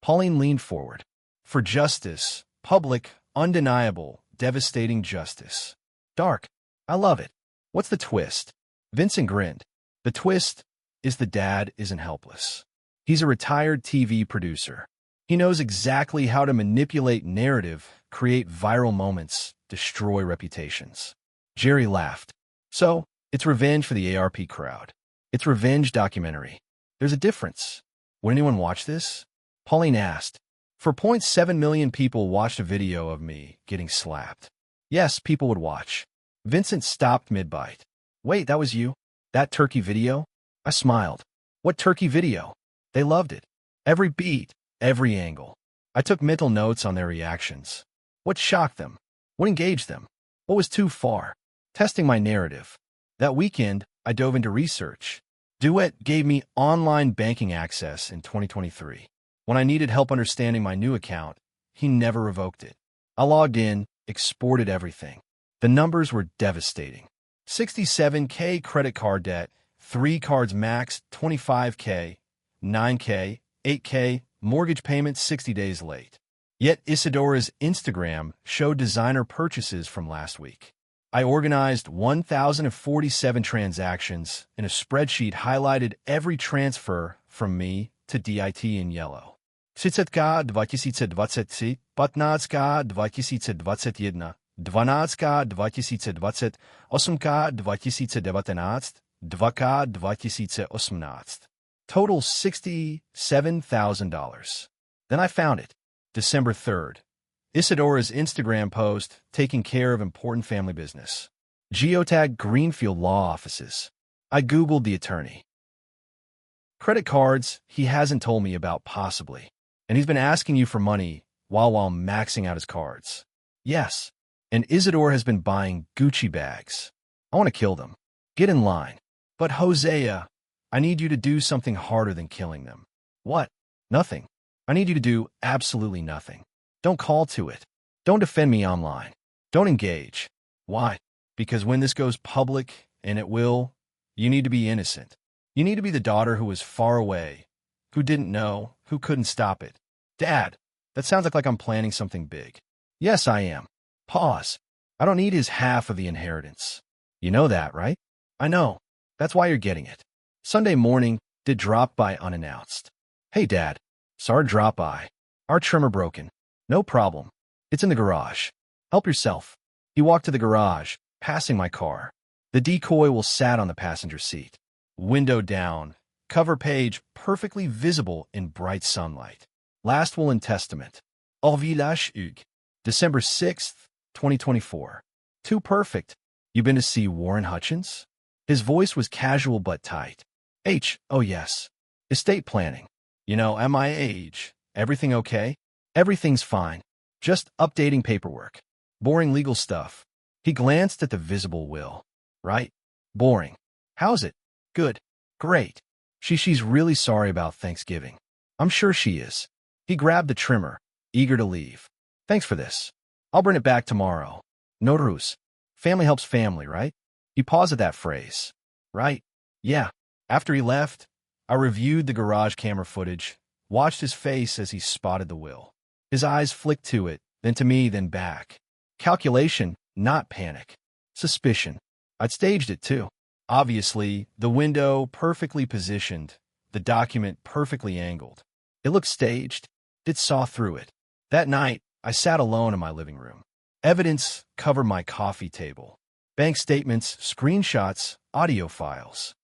Pauline leaned forward. For justice, public, undeniable, devastating justice. Dark. I love it. What's the twist? Vincent grinned. The twist is the dad isn't helpless. He's a retired TV producer. He knows exactly how to manipulate narrative, create viral moments, destroy reputations. Jerry laughed. So, it's revenge for the ARP crowd. It's revenge documentary. There's a difference. Would anyone watch this? Pauline asked. 4.7 million people watched a video of me getting slapped. Yes, people would watch. Vincent stopped mid-bite. Wait, that was you? That turkey video? I smiled. What turkey video? They loved it. Every beat, every angle. I took mental notes on their reactions. What shocked them? What engaged them? What was too far? Testing my narrative. That weekend, I dove into research. Duet gave me online banking access in 2023. When I needed help understanding my new account, he never revoked it. I logged in, exported everything. The numbers were devastating. 67K credit card debt, 3 cards max, 25K, 9K, 8K, mortgage payment 60 days late. Yet Isadora's Instagram showed designer purchases from last week. I organized 1,047 transactions in a spreadsheet highlighted every transfer from me to DIT in yellow. 30K 2023, 15K 2021, 12K 2020, 8K 2019, 2K 2018. Total $67,000. Then I found it. December 3rd. Isadora's Instagram post, taking care of important family business. Geotag Greenfield Law Offices. I Googled the attorney. Credit cards he hasn't told me about possibly. And he's been asking you for money while maxing out his cards. Yes. And Isadora has been buying Gucci bags. I want to kill them. Get in line. But Hosea, I need you to do something harder than killing them. What? Nothing. I need you to do absolutely nothing. Don't call to it. Don't defend me online. Don't engage. Why? Because when this goes public, and it will, you need to be innocent. You need to be the daughter who was far away, who didn't know, who couldn't stop it. Dad, that sounds like I'm planning something big. Yes, I am. Pause. I don't need his half of the inheritance. You know that, right? I know. That's why you're getting it. Sunday morning, did drop by unannounced. Hey, Dad. Sorry drop by. Our trimmer broken. No problem. It's in the garage. Help yourself. He walked to the garage, passing my car. The decoy will sat on the passenger seat. Window down. Cover page perfectly visible in bright sunlight. Last will and testament. Au village Hugues. December 6th, 2024. Too perfect. You been to see Warren Hutchins? His voice was casual but tight. Oh yes. Estate planning. You know, at my age, everything okay? Everything's fine. Just updating paperwork. Boring legal stuff. He glanced at the visible will. Right? Boring. How's it? Good. Great. She's really sorry about Thanksgiving. I'm sure she is. He grabbed the trimmer, eager to leave. Thanks for this. I'll bring it back tomorrow. No ruse. Family helps family, right? He paused at that phrase. Right? Yeah. After he left, I reviewed the garage camera footage, watched his face as he spotted the will. His eyes flicked to it, then to me, then back. Calculation, not panic. Suspicion. I'd staged it too. Obviously, the window perfectly positioned, the document perfectly angled. It looked staged. It saw through it. That night, I sat alone in my living room. Evidence covered my coffee table. Bank statements, screenshots, audio files.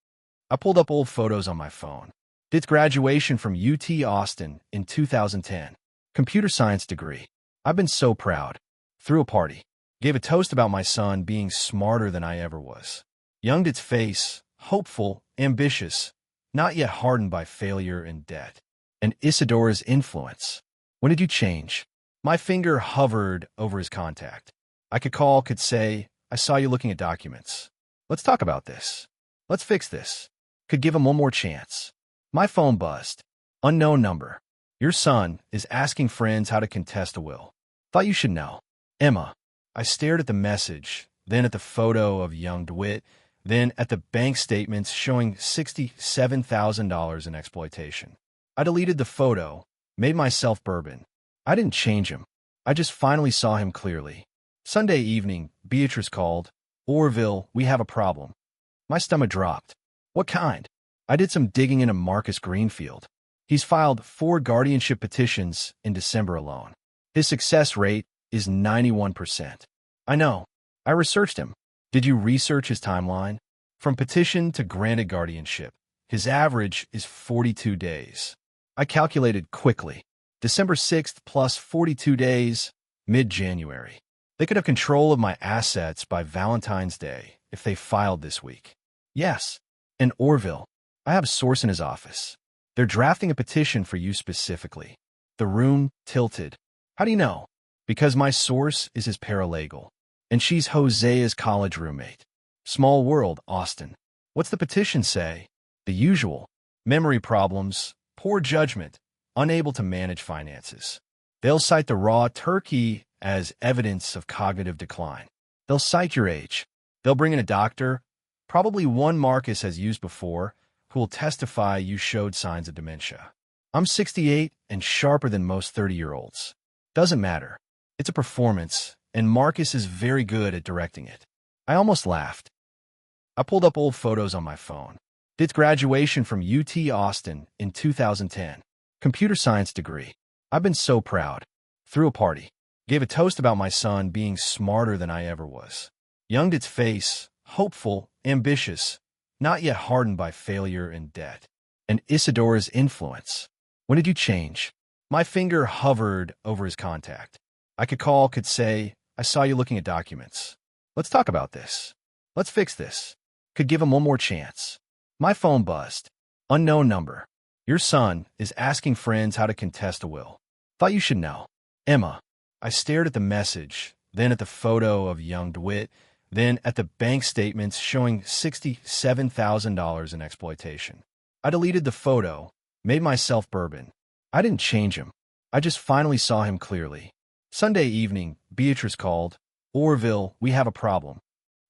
I pulled up old photos on my phone. Did graduation from UT Austin in 2010. Computer science degree. I've been so proud. Threw a party. Gave a toast about my son being smarter than I ever was. Younged its face, hopeful, ambitious, not yet hardened by failure and debt. And Isadora's influence. When did you change? My finger hovered over his contact. I could call, could say, I saw you looking at documents. Let's talk about this. Let's fix this. Could give him one more chance. My phone buzzed. Unknown number. Your son is asking friends how to contest a will. Thought you should know. Emma. I stared at the message, then at the photo of young DeWitt, then at the bank statements showing $67,000 in exploitation. I deleted the photo, made myself bourbon. I didn't change him. I just finally saw him clearly. Sunday evening, Beatrice called. Orville, we have a problem. My stomach dropped. What kind? I did some digging into Marcus Greenfield. He's filed 4 guardianship petitions in December alone. His success rate is 91%. I know. I researched him. Did you research his timeline? From petition to granted guardianship, his average is 42 days. I calculated quickly. December 6th plus 42 days, mid-January. They could have control of my assets by Valentine's Day if they filed this week. Yes. And Orville, I have a source in his office. They're drafting a petition for you specifically. The room tilted. How do you know? Because my source is his paralegal, and she's Hosea's college roommate. Small world, Austin. What's the petition say? The usual. Memory problems, poor judgment, unable to manage finances. They'll cite the raw turkey as evidence of cognitive decline. They'll cite your age. They'll bring in a doctor, probably one Marcus has used before, who will testify you showed signs of dementia. I'm 68 and sharper than most 30-year-olds. Doesn't matter. It's a performance, and Marcus is very good at directing it. I almost laughed. I pulled up old photos on my phone. Did graduation from UT Austin in 2010. Computer science degree. I've been so proud. Threw a party. Gave a toast about my son being smarter than I ever was. Younged its face, hopeful, ambitious, not yet hardened by failure and debt. And Isidora's influence. When did you change? My finger hovered over his contact. I could call, could say, I saw you looking at documents. Let's talk about this. Let's fix this. Could give him one more chance. My phone buzzed. Unknown number. Your son is asking friends how to contest a will. Thought you should know. Emma. I stared at the message, then at the photo of young DeWitt, then at the bank statements showing $67,000 in exploitation. I deleted the photo, made myself bourbon. I didn't change him. I just finally saw him clearly. Sunday evening, Beatrice called. Orville, we have a problem.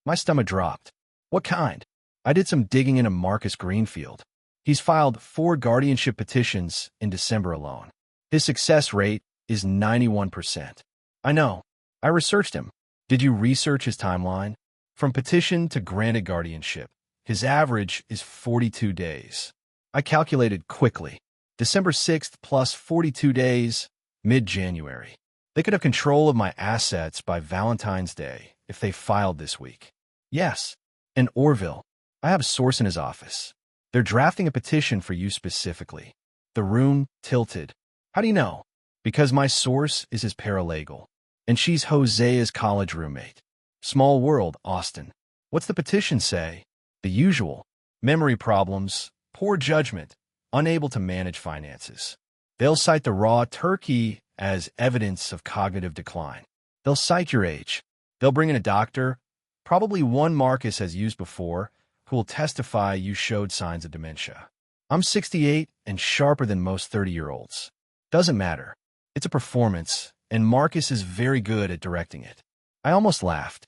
My stomach dropped. What kind? I did some digging into Marcus Greenfield. He's filed 4 guardianship petitions in December alone. His success rate is 91%. I know. I researched him. Did you research his timeline? From petition to granted guardianship, his average is 42 days. I calculated quickly. December 6th plus 42 days, mid-January. They could have control of my assets by Valentine's Day if they filed this week. Yes. And Orville. I have a source in his office. They're drafting a petition for you specifically. The room tilted. How do you know? Because my source is his paralegal, and she's Hosea's college roommate. Small world, Austin. What's the petition say? The usual. Memory problems, poor judgment, unable to manage finances. They'll cite the raw turkey as evidence of cognitive decline. They'll cite your age. They'll bring in a doctor, probably one Marcus has used before, who will testify you showed signs of dementia. I'm 68 and sharper than most 30-year-olds. Doesn't matter. It's a performance, and Marcus is very good at directing it. I almost laughed.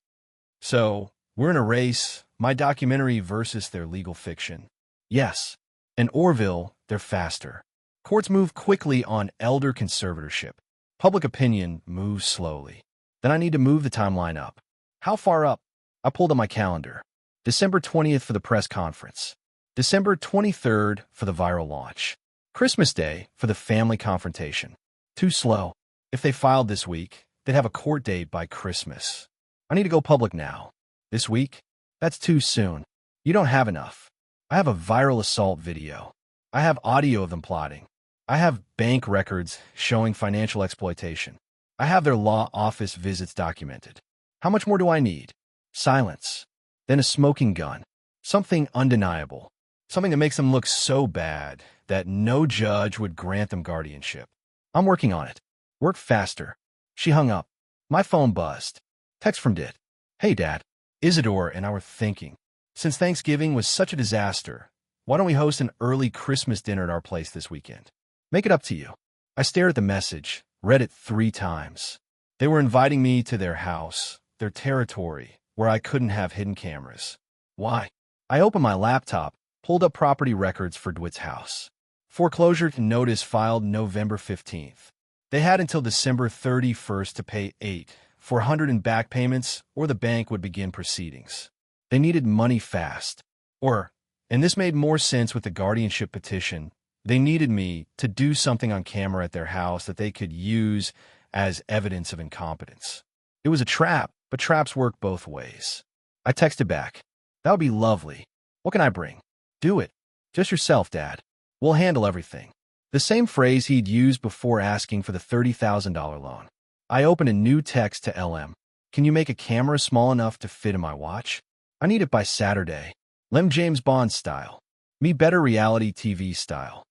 So, we're in a race, my documentary versus their legal fiction. Yes. And Orville, they're faster. Courts move quickly on elder conservatorship. Public opinion moves slowly. Then I need to move the timeline up. How far up? I pulled up my calendar. December 20th for the press conference. December 23rd for the viral launch. Christmas Day for the family confrontation. Too slow. If they filed this week, they'd have a court date by Christmas. I need to go public now. This week? That's too soon. You don't have enough. I have a viral assault video. I have audio of them plotting. I have bank records showing financial exploitation. I have their law office visits documented. How much more do I need? Silence. Then a smoking gun. Something undeniable. Something that makes them look so bad that no judge would grant them guardianship. I'm working on it. Work faster. She hung up. My phone buzzed. Text from Dit. Hey, Dad. Isidore and I were thinking. Since Thanksgiving was such a disaster, why don't we host an early Christmas dinner at our place this weekend? Make it up to you. I stared at the message, read it 3 times. They were inviting me to their house, their territory, where I couldn't have hidden cameras. Why? I opened my laptop, pulled up property records for DeWitt's house. Foreclosure notice filed November 15th. They had until December 31st to pay $8,400 in back payments, or the bank would begin proceedings. They needed money fast. And this made more sense with the guardianship petition, they needed me to do something on camera at their house that they could use as evidence of incompetence. It was a trap, but traps work both ways. I texted back. That would be lovely. What can I bring? Do it. Just yourself, Dad. We'll handle everything. The same phrase he'd used before asking for the $30,000 loan. I opened a new text to LM. Can you make a camera small enough to fit in my watch? I need it by Saturday. Lem James Bond style. Me better reality TV style.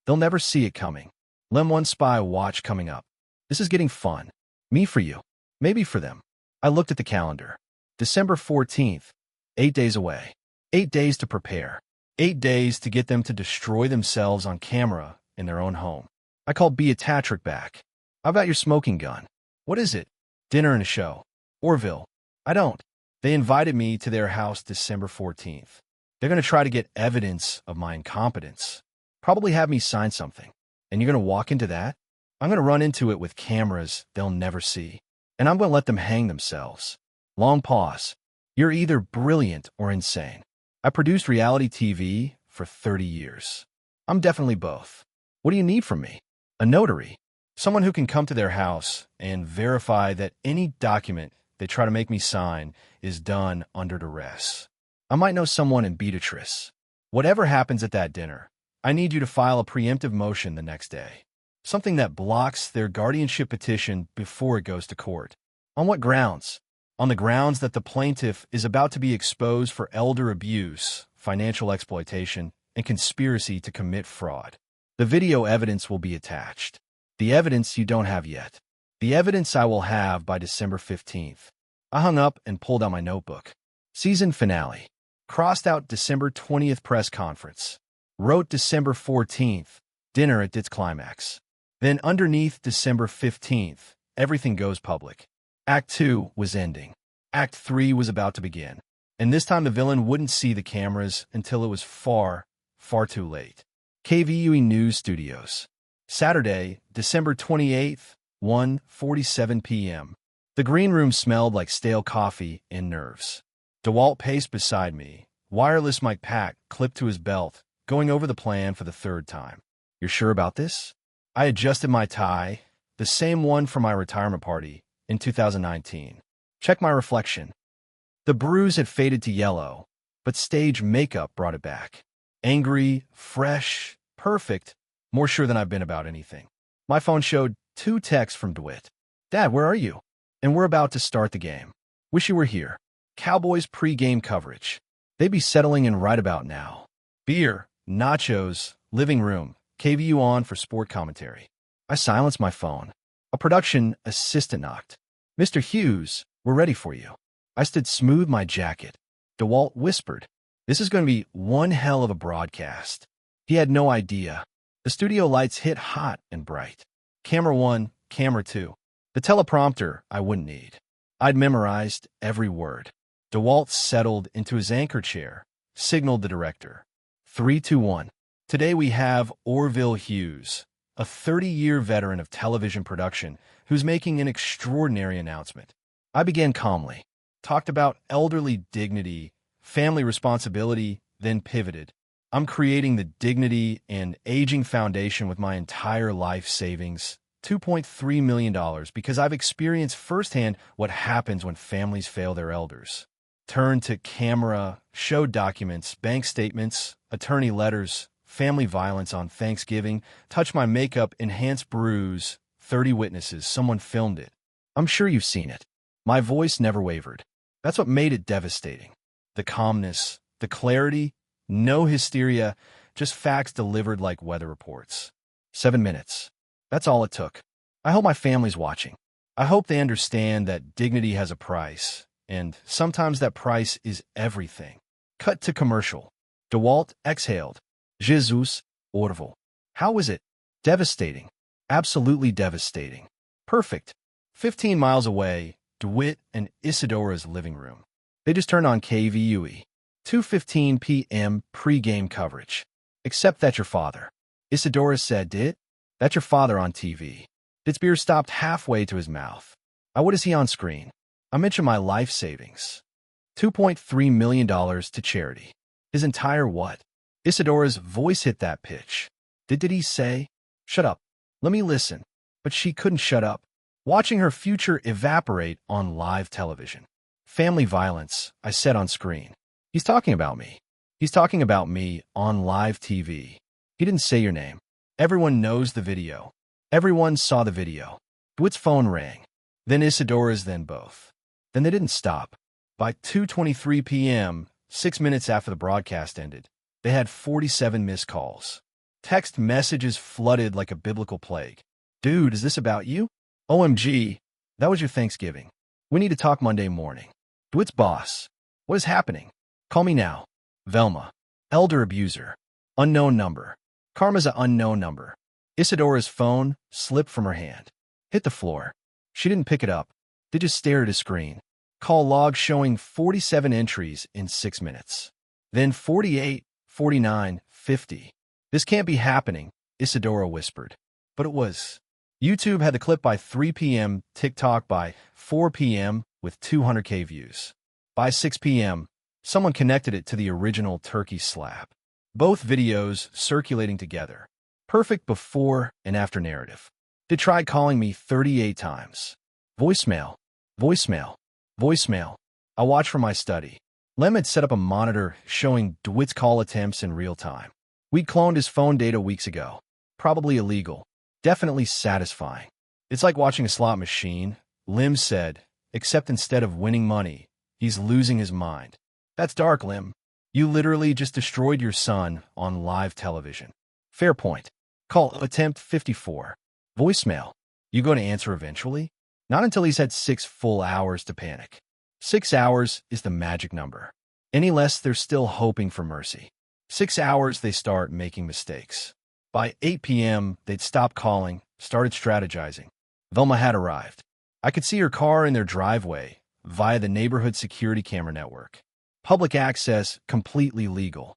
They'll never see it coming. Lem One Spy watch coming up. This is getting fun. Me for you. Maybe for them. I looked at the calendar. December 14th. 8 days away. 8 days to prepare. 8 days to get them to destroy themselves on camera in their own home. I called Beatrice back. How about your smoking gun? What is it? Dinner and a show. Orville. I don't. They invited me to their house December 14th. They're going to try to get evidence of my incompetence. Probably have me sign something. And you're going to walk into that? I'm going to run into it with cameras they'll never see. And I'm going to let them hang themselves. Long pause. You're either brilliant or insane. I produced reality TV for 30 years. I'm definitely both. What do you need from me? A notary. Someone who can come to their house and verify that any document they try to make me sign is done under duress. I might know someone in Beatrice. Whatever happens at that dinner, I need you to file a preemptive motion the next day. Something that blocks their guardianship petition before it goes to court. On what grounds? On the grounds that the plaintiff is about to be exposed for elder abuse, financial exploitation, and conspiracy to commit fraud. The video evidence will be attached. The evidence you don't have yet. The evidence I will have by December 15th. I hung up and pulled out my notebook. Season finale. Crossed out December 20th press conference. Wrote December 14th, dinner at its climax. Then underneath December 15th, everything goes public. Act 2 was ending. Act 3 was about to begin. And this time the villain wouldn't see the cameras until it was far, far too late. KVUE News Studios. Saturday, December 28th, 1:47 p.m. The green room smelled like stale coffee and nerves. DeWalt paced beside me, wireless mic pack clipped to his belt, going over the plan for the third time. You're sure about this? I adjusted my tie, the same one from my retirement party in 2019. Check my reflection. The bruise had faded to yellow, but stage makeup brought it back. Angry, fresh, perfect, more sure than I've been about anything. My phone showed 2 texts from DeWitt. Dad, where are you? And we're about to start the game. Wish you were here. Cowboys pre-game coverage. They'd be settling in right about now. Beer, nachos, living room, KVU on for sport commentary. I silenced my phone. A production assistant knocked. Mr. Hughes, we're ready for you. I stood smooth my jacket. DeWalt whispered, this is going to be one hell of a broadcast. He had no idea. The studio lights hit hot and bright. Camera 1, camera 2. The teleprompter I wouldn't need. I'd memorized every word. DeWalt settled into his anchor chair, signaled the director. 3, 2, 1. Today we have Orville Hughes, a 30-year veteran of television production who's making an extraordinary announcement. I began calmly, talked about elderly dignity, family responsibility, then pivoted. I'm creating the dignity and aging foundation with my entire life savings, $2.3 million, because I've experienced firsthand what happens when families fail their elders. Turn to camera, showed documents, bank statements, attorney letters, family violence on Thanksgiving, touch my makeup, enhanced bruise, 30 witnesses, someone filmed it. I'm sure you've seen it. My voice never wavered. That's what made it devastating. The calmness, the clarity, no hysteria, just facts delivered like weather reports. 7 minutes. That's all it took. I hope my family's watching. I hope they understand that dignity has a price, and sometimes that price is everything. Cut to commercial. DeWalt exhaled. Jesus, Orville. How was it? Devastating. Absolutely devastating. Perfect. 15 miles away, DeWitt and Isidora's living room. They just turned on KVUE. 2:15 p.m. pre-game coverage. Except that's your father. Isidora said, Did? That's your father on TV. Dit's beer stopped halfway to his mouth. What is he on screen? I mentioned my life savings. $2.3 million to charity. His entire what? Isidora's voice hit that pitch. Did he say? Shut up. Let me listen. But she couldn't shut up. Watching her future evaporate on live television. Family violence, I said on screen. He's talking about me. He's talking about me on live TV. He didn't say your name. Everyone knows the video. Everyone saw the video. DeWitt's phone rang. Then Isidora's, then both. Then they didn't stop. By 2:23 p.m., 6 minutes after the broadcast ended, they had 47 missed calls. Text messages flooded like a biblical plague. Dude, is this about you? OMG, that was your Thanksgiving. We need to talk Monday morning. DeWitt's boss. What is happening? Call me now. Velma. Elder abuser. Unknown number. Karma's an unknown number. Isidora's phone slipped from her hand. Hit the floor. She didn't pick it up. They just stared at his screen. Call log showing 47 entries in 6 minutes. Then 48, 49, 50. This can't be happening, Isadora whispered. But it was. YouTube had the clip by 3 p.m., TikTok by 4 p.m. with 200K views. By 6 p.m., someone connected it to the original turkey slap. Both videos circulating together. Perfect before and after narrative. They tried calling me 38 times. Voicemail. Voicemail. Voicemail. I watched from my study. Lem had set up a monitor showing DeWitt's call attempts in real time. We'd cloned his phone data weeks ago. Probably illegal. Definitely satisfying. It's like watching a slot machine, Lim said, except instead of winning money, he's losing his mind. That's dark, Lim. You literally just destroyed your son on live television. Fair point. Call attempt 54. Voicemail. You going to answer eventually? Not until he's had 6 full hours to panic. 6 hours is the magic number. Any less, they're still hoping for mercy. 6 hours, they start making mistakes. By 8 p.m., they'd stopped calling, started strategizing. Velma had arrived. I could see her car in their driveway via the neighborhood security camera network. Public access, completely legal.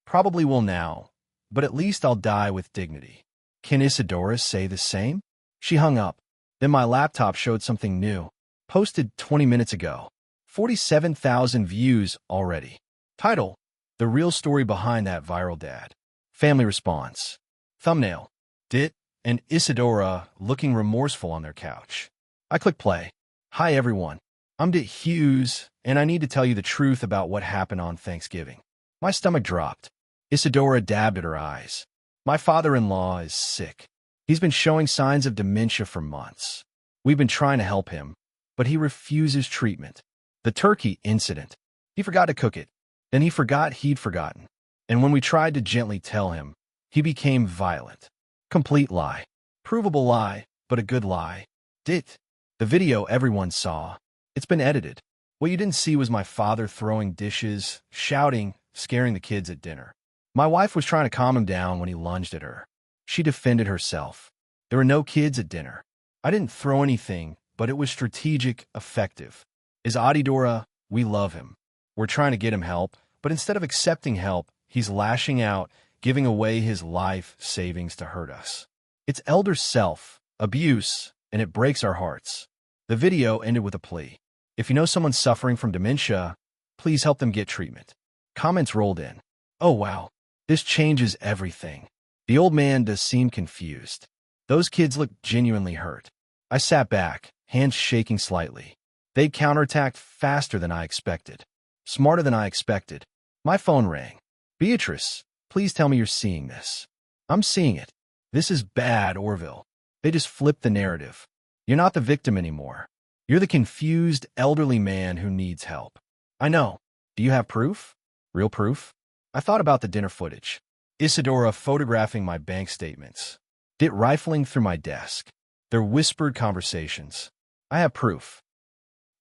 Probably will now, but at least I'll die with dignity. Can Isadora say the same? She hung up. Then my laptop showed something new. Posted 20 minutes ago. 47,000 views already. Title: The real story behind that viral dad. Family response. Thumbnail: Dit and Isadora looking remorseful on their couch. I click play. Hi everyone. I'm Dit Hughes, and I need to tell you the truth about what happened on Thanksgiving. My stomach dropped. Isadora dabbed at her eyes. My father-in-law is sick. He's been showing signs of dementia for months. We've been trying to help him, but he refuses treatment. The turkey incident. He forgot to cook it. Then he forgot he'd forgotten. And when we tried to gently tell him, he became violent. Complete lie. Provable lie, but a good lie. Dit. The video everyone saw. It's been edited. What you didn't see was my father throwing dishes, shouting, scaring the kids at dinner. My wife was trying to calm him down when he lunged at her. She defended herself. There were no kids at dinner. I didn't throw anything, but it was strategic, effective. Is Adidora, we love him. We're trying to get him help, but instead of accepting help, he's lashing out, giving away his life savings to hurt us. It's elder self, abuse, and it breaks our hearts. The video ended with a plea. If you know someone suffering from dementia, please help them get treatment. Comments rolled in. Oh wow, this changes everything. The old man does seem confused. Those kids look genuinely hurt. I sat back, hands shaking slightly. They counterattacked faster than I expected. Smarter than I expected. My phone rang. Beatrice, please tell me you're seeing this. I'm seeing it. This is bad, Orville. They just flipped the narrative. You're not the victim anymore. You're the confused, elderly man who needs help. I know. Do you have proof? Real proof? I thought about the dinner footage. Isadora photographing my bank statements. Dit rifling through my desk. Their whispered conversations. I have proof.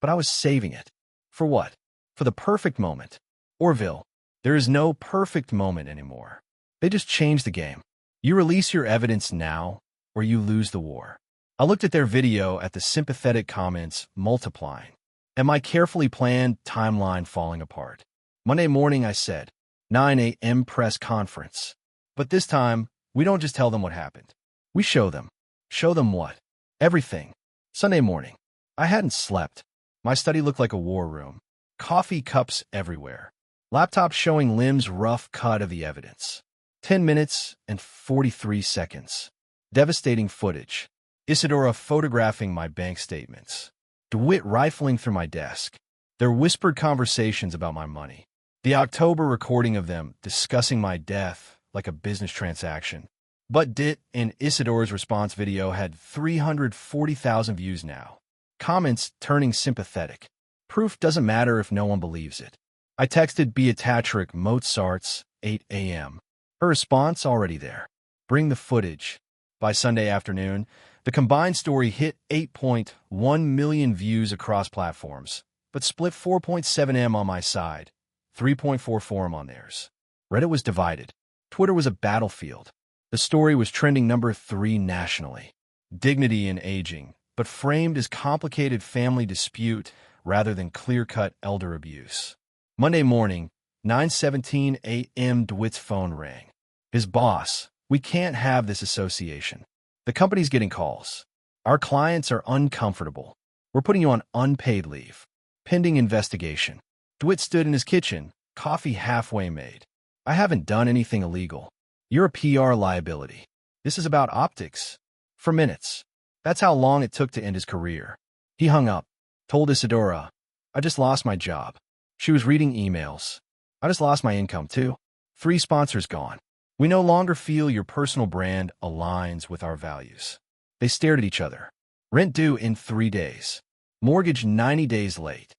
But I was saving it. For what? For the perfect moment. Orville, there is no perfect moment anymore. They just changed the game. You release your evidence now, or you lose the war. I looked at their video at the sympathetic comments multiplying, and my carefully planned timeline falling apart. Monday morning, I said, 9 a.m. press conference. But this time, we don't just tell them what happened. We show them. Show them what? Everything. Sunday morning. I hadn't slept. My study looked like a war room. Coffee cups everywhere. Laptop showing Lim's rough cut of the evidence. 10 minutes and 43 seconds. Devastating footage. Isadora photographing my bank statements. DeWitt rifling through my desk. Their whispered conversations about my money. The October recording of them discussing my death like a business transaction. But Dit and Isadora's response video had 340,000 views now. Comments turning sympathetic. Proof doesn't matter if no one believes it. I texted Beatrice Mozart's 8 a.m. Her response already there. Bring the footage. By Sunday afternoon, the combined story hit 8.1 million views across platforms, but split 4.7 M on my side, 3.44 M on theirs. Reddit was divided. Twitter was a battlefield. The story was trending number 3 nationally. Dignity in aging, but framed as complicated family dispute rather than clear-cut elder abuse. Monday morning, 9:17 a.m. DeWitt's phone rang. His boss, "We can't have this association. The company's getting calls. Our clients are uncomfortable. We're putting you on unpaid leave. Pending investigation." DeWitt stood in his kitchen, coffee halfway made. "I haven't done anything illegal. You're a PR liability. This is about optics." For minutes. That's how long it took to end his career. He hung up, told Isadora, "I just lost my job." She was reading emails. "I just lost my income, too. 3 sponsors gone. We no longer feel your personal brand aligns with our values." They stared at each other. Rent due in 3 days. Mortgage 90 days late.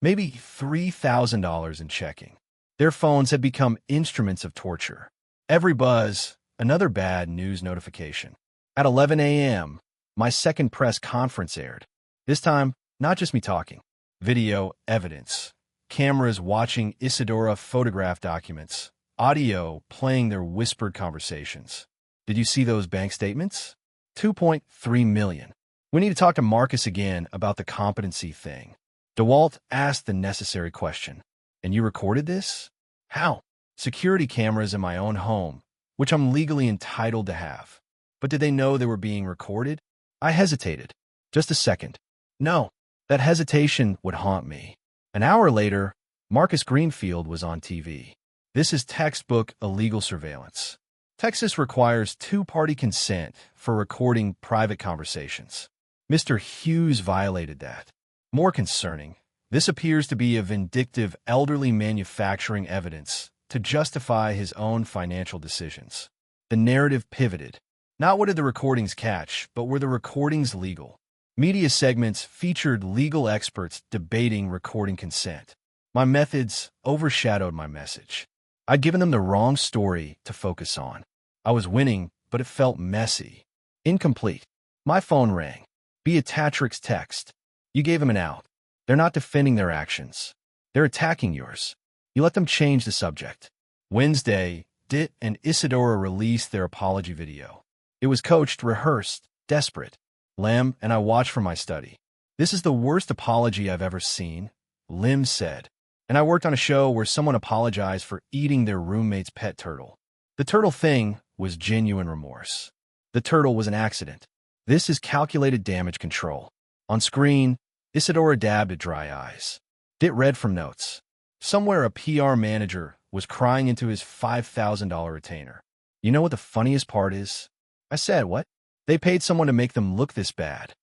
Maybe $3,000 in checking. Their phones had become instruments of torture. Every buzz, another bad news notification. At 11 a.m., my second press conference aired. This time, not just me talking. Video evidence. Cameras watching Isadora photograph documents. Audio playing their whispered conversations. "Did you see those bank statements? 2.3 million. We need to talk to Marcus again about the competency thing." DeWalt asked the necessary question. "And you recorded this?" "How?" "Security cameras in my own home, which I'm legally entitled to have." "But did they know they were being recorded?" I hesitated. Just a second. No, that hesitation would haunt me. An hour later, Marcus Greenfield was on TV. This is textbook illegal surveillance. Texas requires 2-party consent for recording private conversations. Mr. Hughes violated that. More concerning, this appears to be a vindictive elderly manufacturing evidence to justify his own financial decisions. The narrative pivoted. Not what did the recordings catch, but were the recordings legal? Media segments featured legal experts debating recording consent. My methods overshadowed my message. I'd given them the wrong story to focus on. I was winning, but it felt messy. Incomplete. My phone rang. Beatrix's text. "You gave them an out. They're not defending their actions. They're attacking yours. You let them change the subject." Wednesday, Dit and Isadora released their apology video. It was coached, rehearsed, desperate. "Lem and I watched from my study. This is the worst apology I've ever seen," Lim said. "And I worked on a show where someone apologized for eating their roommate's pet turtle. The turtle thing was genuine remorse. The turtle was an accident. This is calculated damage control." On screen, Isadora dabbed at dry eyes. Dit read from notes. Somewhere a PR manager was crying into his $5,000 retainer. "You know what the funniest part is?" I said, "What?" "They paid someone to make them look this bad.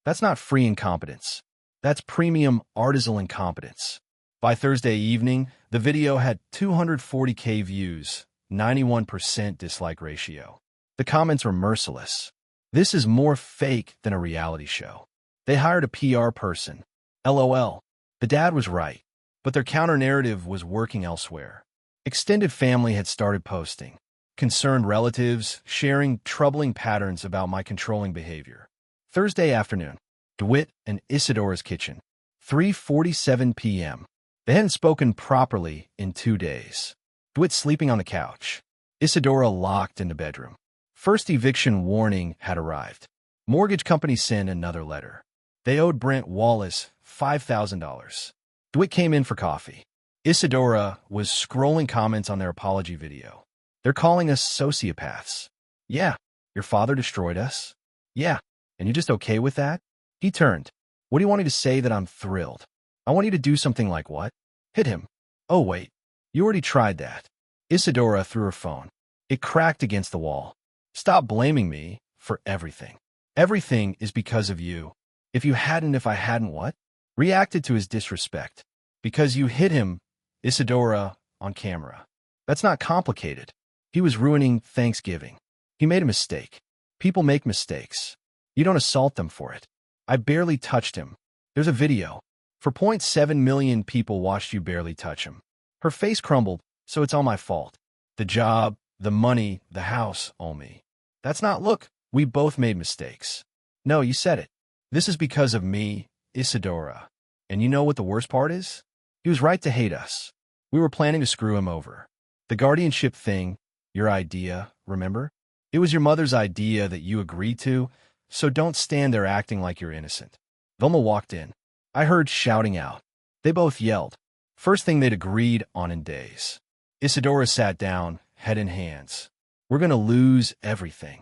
That's not free incompetence. That's premium artisanal incompetence." By Thursday evening, the video had 240K views, 91% dislike ratio. The comments were merciless. "This is more fake than a reality show. They hired a PR person. LOL. The dad was right, but their counter-narrative was working elsewhere." Extended family had started posting. Concerned relatives sharing troubling patterns about my controlling behavior. Thursday afternoon, DeWitt and Isadora's kitchen. 3:47 p.m. They hadn't spoken properly in 2 days. DeWitt sleeping on the couch. Isadora locked in the bedroom. First eviction warning had arrived. Mortgage company sent another letter. They owed Brent Wallace $5,000. DeWitt came in for coffee. Isadora was scrolling comments on their apology video. "They're calling us sociopaths." "Yeah. Your father destroyed us." "Yeah. And you're just okay with that?" He turned. "What do you want me to say that I'm thrilled?" "I want you to do something like what?" "Hit him." "Oh, wait. You already tried that." Isadora threw her phone. It cracked against the wall. "Stop blaming me for everything. Everything is because of you. If I hadn't what?" Reacted to his disrespect. "Because you hit him." Isadora on camera. "That's not complicated. He was ruining Thanksgiving. He made a mistake. People make mistakes. You don't assault them for it. I barely touched him. There's a video. 4.7 million people watched you barely touch him." Her face crumbled, "So it's all my fault. The job, the money, the house, all me." "That's not look. We both made mistakes." "No, you said it. This is because of me, Isadora. And you know what the worst part is? He was right to hate us. We were planning to screw him over. The guardianship thing, your idea, remember? It was your mother's idea that you agreed to, so don't stand there acting like you're innocent." Velma walked in. I heard shouting out. They both yelled. First thing they'd agreed on in days. Isadora sat down, head in hands. We're gonna lose everything.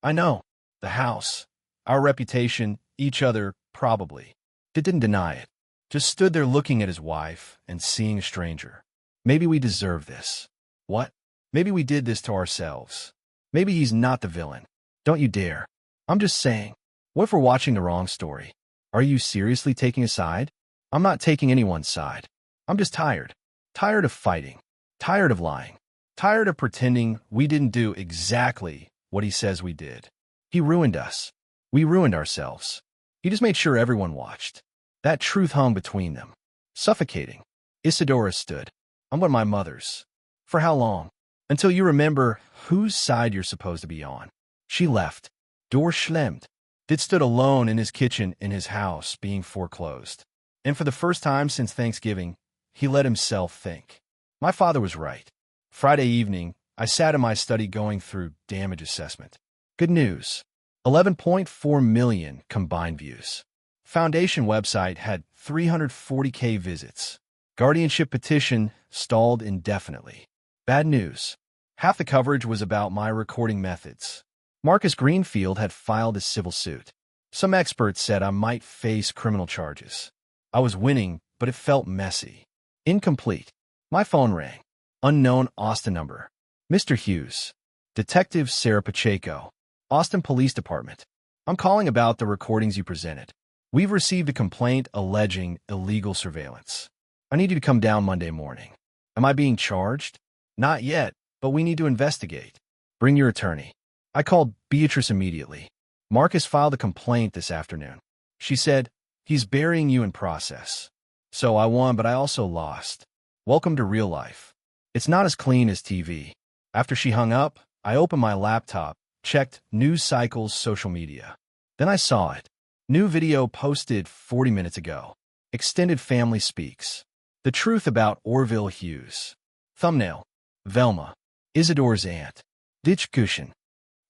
I know. The house. Our reputation. Each other, probably. He didn't deny it. Just stood there looking at his wife and seeing a stranger. Maybe we deserve this. What? Maybe we did this to ourselves. Maybe he's not the villain. Don't you dare. I'm just saying. What if we're watching the wrong story? Are you seriously taking a side? I'm not taking anyone's side. I'm just tired. Tired of fighting. Tired of lying. Tired of pretending we didn't do exactly what he says we did. He ruined us. We ruined ourselves. He just made sure everyone watched. That truth hung between them. Suffocating. Isadora stood. I'm one of my mothers. For how long? Until you remember whose side you're supposed to be on. She left. Door schlemmed. Did stood alone in his kitchen in his house being foreclosed. And for the first time since Thanksgiving, he let himself think. My father was right. Friday evening, I sat in my study going through damage assessment. Good news. 11.4 million combined views. Foundation website had 340K visits. Guardianship petition stalled indefinitely. Bad news. Half the coverage was about my recording methods. Marcus Greenfield had filed a civil suit. Some experts said I might face criminal charges. I was winning, but it felt messy. Incomplete. My phone rang. Unknown Austin number. Mr. Hughes. Detective Sarah Pacheco. Austin Police Department. I'm calling about the recordings you presented. We've received a complaint alleging illegal surveillance. I need you to come down Monday morning. Am I being charged? Not yet, but we need to investigate. Bring your attorney. I called Beatrice immediately. Marcus filed a complaint this afternoon. She said, he's burying you in process. So I won, but I also lost. Welcome to real life. It's not as clean as TV. After she hung up, I opened my laptop, checked news cycles, social media. Then I saw it. New video posted 40 minutes ago. Extended family speaks. The truth about Orville Hughes. Thumbnail. Velma. Isadora's aunt. Ditch cushion.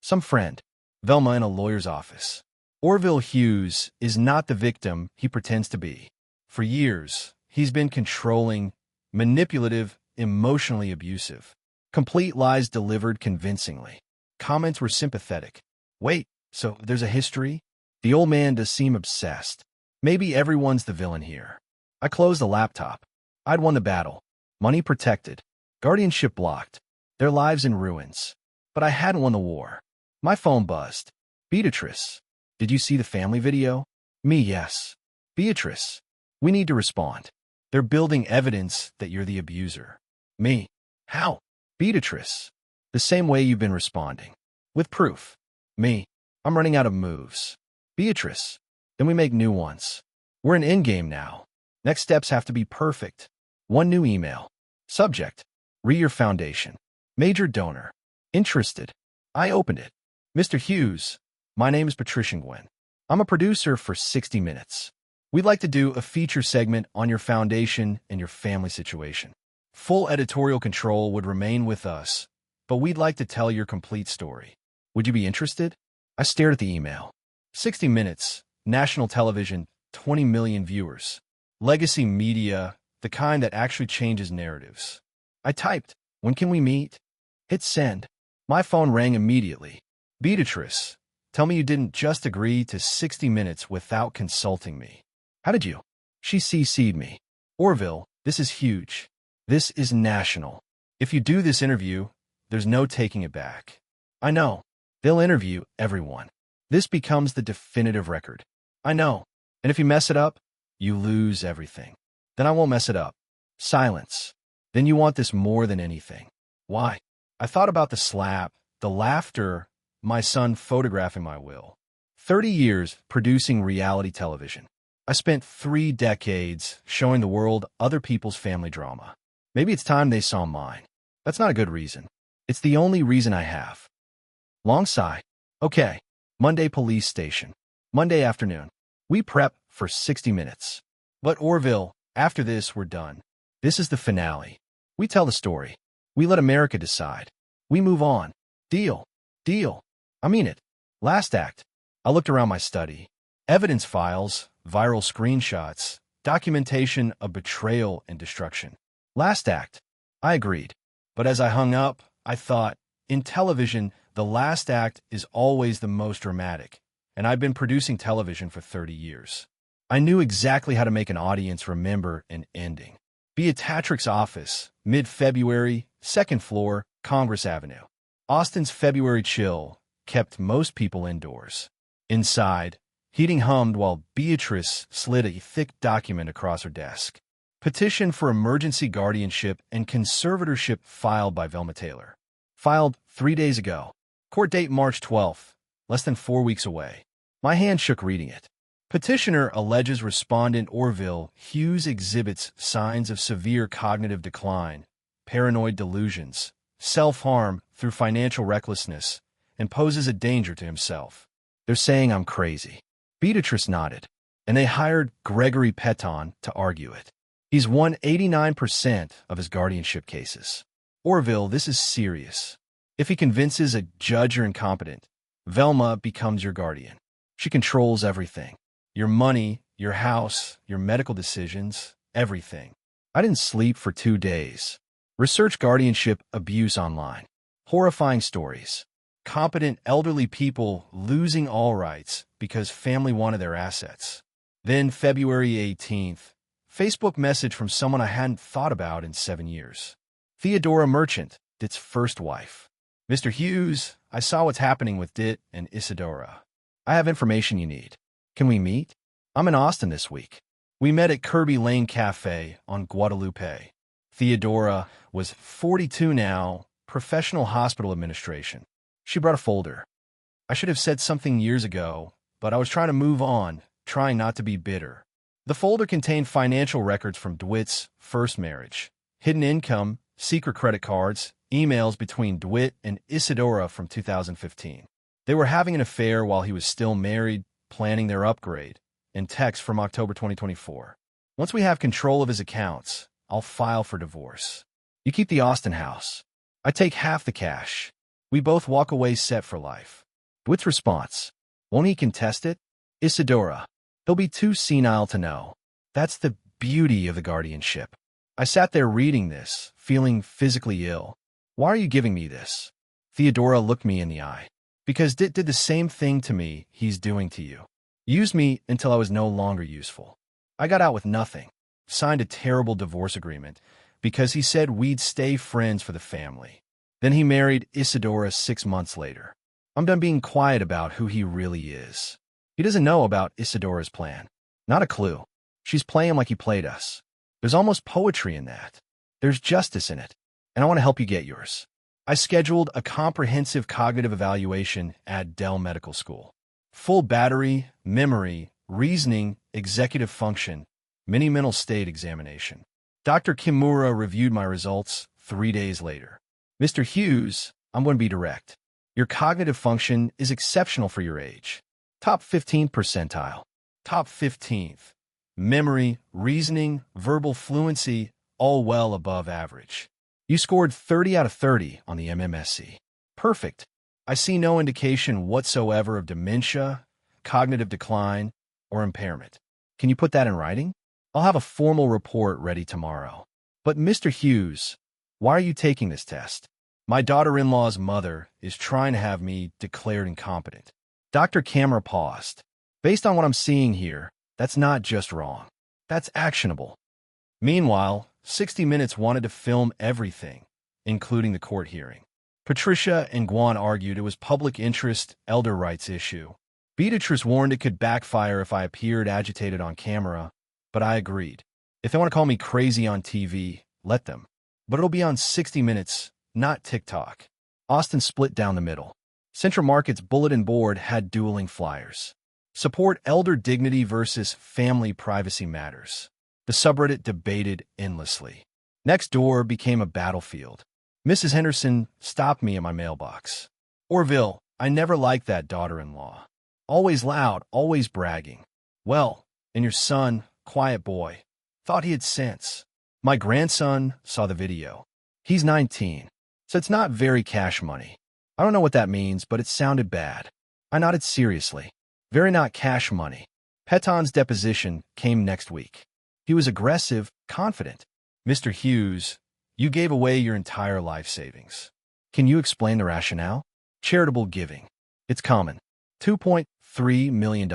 Some friend. Velma in a lawyer's office. Orville Hughes is not the victim he pretends to be. For years, he's been controlling, manipulative, emotionally abusive. Complete lies delivered convincingly. Comments were sympathetic. Wait, so there's a history? The old man does seem obsessed. Maybe everyone's the villain here. I closed the laptop. I'd won the battle. Money protected. Guardianship blocked. Their lives in ruins. But I hadn't won the war. My phone buzzed. Beatrice. Did you see the family video? Me, yes. Beatrice. We need to respond. They're building evidence that you're the abuser. Me. How? Beatrice. The same way you've been responding. With proof. Me. I'm running out of moves. Beatrice. Then we make new ones. We're in endgame now. Next steps have to be perfect. One new email. Subject. Your foundation. Major donor. Interested. I opened it. Mr. Hughes. My name is Patricia Nguyen. I'm a producer for 60 Minutes. We'd like to do a feature segment on your foundation and your family situation. Full editorial control would remain with us, but we'd like to tell your complete story. Would you be interested? I stared at the email. 60 Minutes, national television, 20 million viewers. Legacy media, the kind that actually changes narratives. I typed, when can we meet? Hit send. My phone rang immediately. Beatrice, tell me you didn't just agree to 60 Minutes without consulting me. How did you? She CC'd me. Orville, this is huge. This is national. If you do this interview, there's no taking it back. I know. They'll interview everyone. This becomes the definitive record. I know. And if you mess it up, you lose everything. Then I won't mess it up. Silence. Then you want this more than anything. Why? I thought about the slap, the laughter, my son photographing my will. 30 years producing reality television. I spent 3 decades showing the world other people's family drama. Maybe it's time they saw mine. That's not a good reason. It's the only reason I have. Long sigh. Okay. Monday police station. Monday afternoon. We prep for 60 Minutes. But Orville, after this, we're done. This is the finale. We tell the story. We let America decide. We move on. Deal. Deal. I mean it. Last act. I looked around my study. evidence files, viral screenshots, documentation of betrayal and destruction. Last act. I agreed. But as I hung up, I thought, in television, the last act is always the most dramatic, and I've been producing television for 30 years. I knew exactly how to make an audience remember an ending. Beatrix's office, mid-February, second floor, Congress Avenue. Austin's February chill kept most people indoors. Inside, heating hummed while Beatrice slid a thick document across her desk. Petition for emergency guardianship and conservatorship filed by Velma Taylor. Filed 3 days ago. Court date March 12th, less than 4 weeks away. My hand shook reading it. Petitioner alleges respondent Orville Hughes exhibits signs of severe cognitive decline, paranoid delusions, self-harm through financial recklessness, and poses a danger to himself. They're saying I'm crazy. Beatrice nodded, and they hired Gregory Peton to argue it. He's won 89% of his guardianship cases. Orville, this is serious. If he convinces a judge you're incompetent, Velma becomes your guardian. She controls everything. Your money, your house, your medical decisions, everything. I didn't sleep for 2 days. Research guardianship abuse online. Horrifying stories. Competent elderly people losing all rights because family wanted their assets. Then February 18th, Facebook message from someone I hadn't thought about in 7 years. Theodora Merchant, Dit's first wife. Mr. Hughes, I saw what's happening with Dit and Isadora. I have information you need. Can we meet? I'm in Austin this week. We met at Kirby Lane Cafe on Guadalupe. Theodora was 42 now, professional hospital administration. She brought a folder. I should have said something years ago, but I was trying to move on, trying not to be bitter. The folder contained financial records from DeWitt's first marriage, hidden income, secret credit cards, emails between DeWitt and Isadora from 2015. They were having an affair while he was still married, planning their upgrade, and texts from October 2024. Once we have control of his accounts, I'll file for divorce. You keep the Austin house. I take half the cash. We both walk away set for life. DeWitt's response. Won't he contest it? Isadora. He'll be too senile to know. That's the beauty of the guardianship. I sat there reading this, feeling physically ill. Why are you giving me this? Theodora looked me in the eye. Because Dit did the same thing to me he's doing to you. Used me until I was no longer useful. I got out with nothing. Signed a terrible divorce agreement because he said we'd stay friends for the family. Then he married Isadora 6 months later. I'm done being quiet about who he really is. He doesn't know about Isadora's plan. Not a clue. She's playing him like he played us. There's almost poetry in that. There's justice in it. And I want to help you get yours. I scheduled a comprehensive cognitive evaluation at Dell Medical School. Full battery, memory, reasoning, executive function, mini mental state examination. Dr. Kimura reviewed my results 3 days later. Mr. Hughes, I'm going to be direct. Your cognitive function is exceptional for your age. Top 15 percentile. Top 15th. Memory, reasoning, verbal fluency, all well above average. You scored 30 out of 30 on the MMSE. Perfect. I see no indication whatsoever of dementia, cognitive decline, or impairment. Can you put that in writing? I'll have a formal report ready tomorrow. But Mr. Hughes, why are you taking this test? My daughter-in-law's mother is trying to have me declared incompetent. Dr. Camera paused. Based on what I'm seeing here, that's not just wrong. That's actionable. Meanwhile, 60 Minutes wanted to film everything, including the court hearing. Patricia and Guan argued it was public interest, elder rights issue. Beatrice warned it could backfire if I appeared agitated on camera, but I agreed. If they want to call me crazy on TV, let them. But it'll be on 60 Minutes, not TikTok. Austin split down the middle. Central Market's bulletin board had dueling flyers. Support elder dignity versus family privacy matters. The subreddit debated endlessly. Next door became a battlefield. Mrs. Henderson stopped me at my mailbox. Orville, I never liked that daughter-in-law. Always loud, always bragging. Well, and your son, quiet boy, thought he had sense. My grandson saw the video. He's 19, so it's not very cash money. I don't know what that means, but it sounded bad. I nodded seriously. Very not cash money. Peton's deposition came next week. He was aggressive, confident. Mr. Hughes, you gave away your entire life savings. Can you explain the rationale? Charitable giving. It's common. $2.3 million.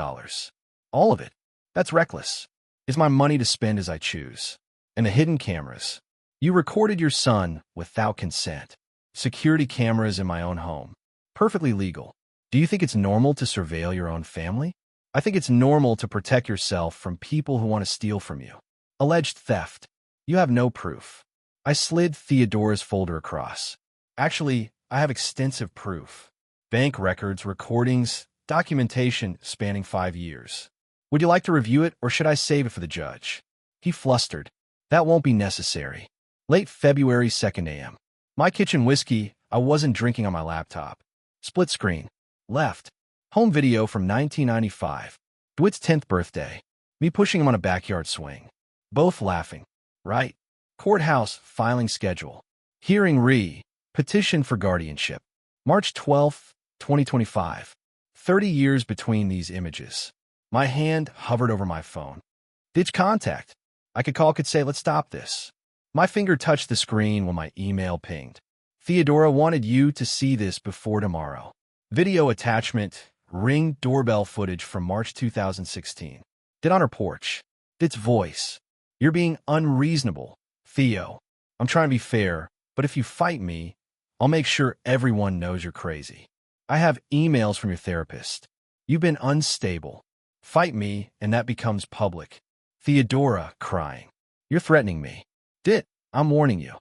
All of it. That's reckless. It's my money to spend as I choose. And the hidden cameras. You recorded your son without consent. Security cameras in my own home. Perfectly legal. Do you think it's normal to surveil your own family? I think it's normal to protect yourself from people who want to steal from you. Alleged theft. You have no proof. I slid Theodora's folder across. Actually, I have extensive proof. Bank records, recordings, documentation spanning 5 years. Would you like to review it, or should I save it for the judge? He flustered. That won't be necessary. Late February 2nd a.m. My kitchen whiskey, I wasn't drinking on my laptop. Split screen. Left. Home video from 1995. Dwight's 10th birthday. Me pushing him on a backyard swing. Both laughing. Right. Courthouse filing schedule. Hearing petition for guardianship. March 12th, 2025. 30 years between these images. My hand hovered over my phone. Ditch contact. I could say, let's stop this. My finger touched the screen when my email pinged. Theodora wanted you to see this before tomorrow. Video attachment, Ring doorbell footage from March 2016. Did on her porch. Dit's voice. You're being unreasonable, Theo. I'm trying to be fair, but if you fight me, I'll make sure everyone knows you're crazy. I have emails from your therapist. You've been unstable. Fight me, and that becomes public. Theodora, crying. You're threatening me. Dit, I'm warning you.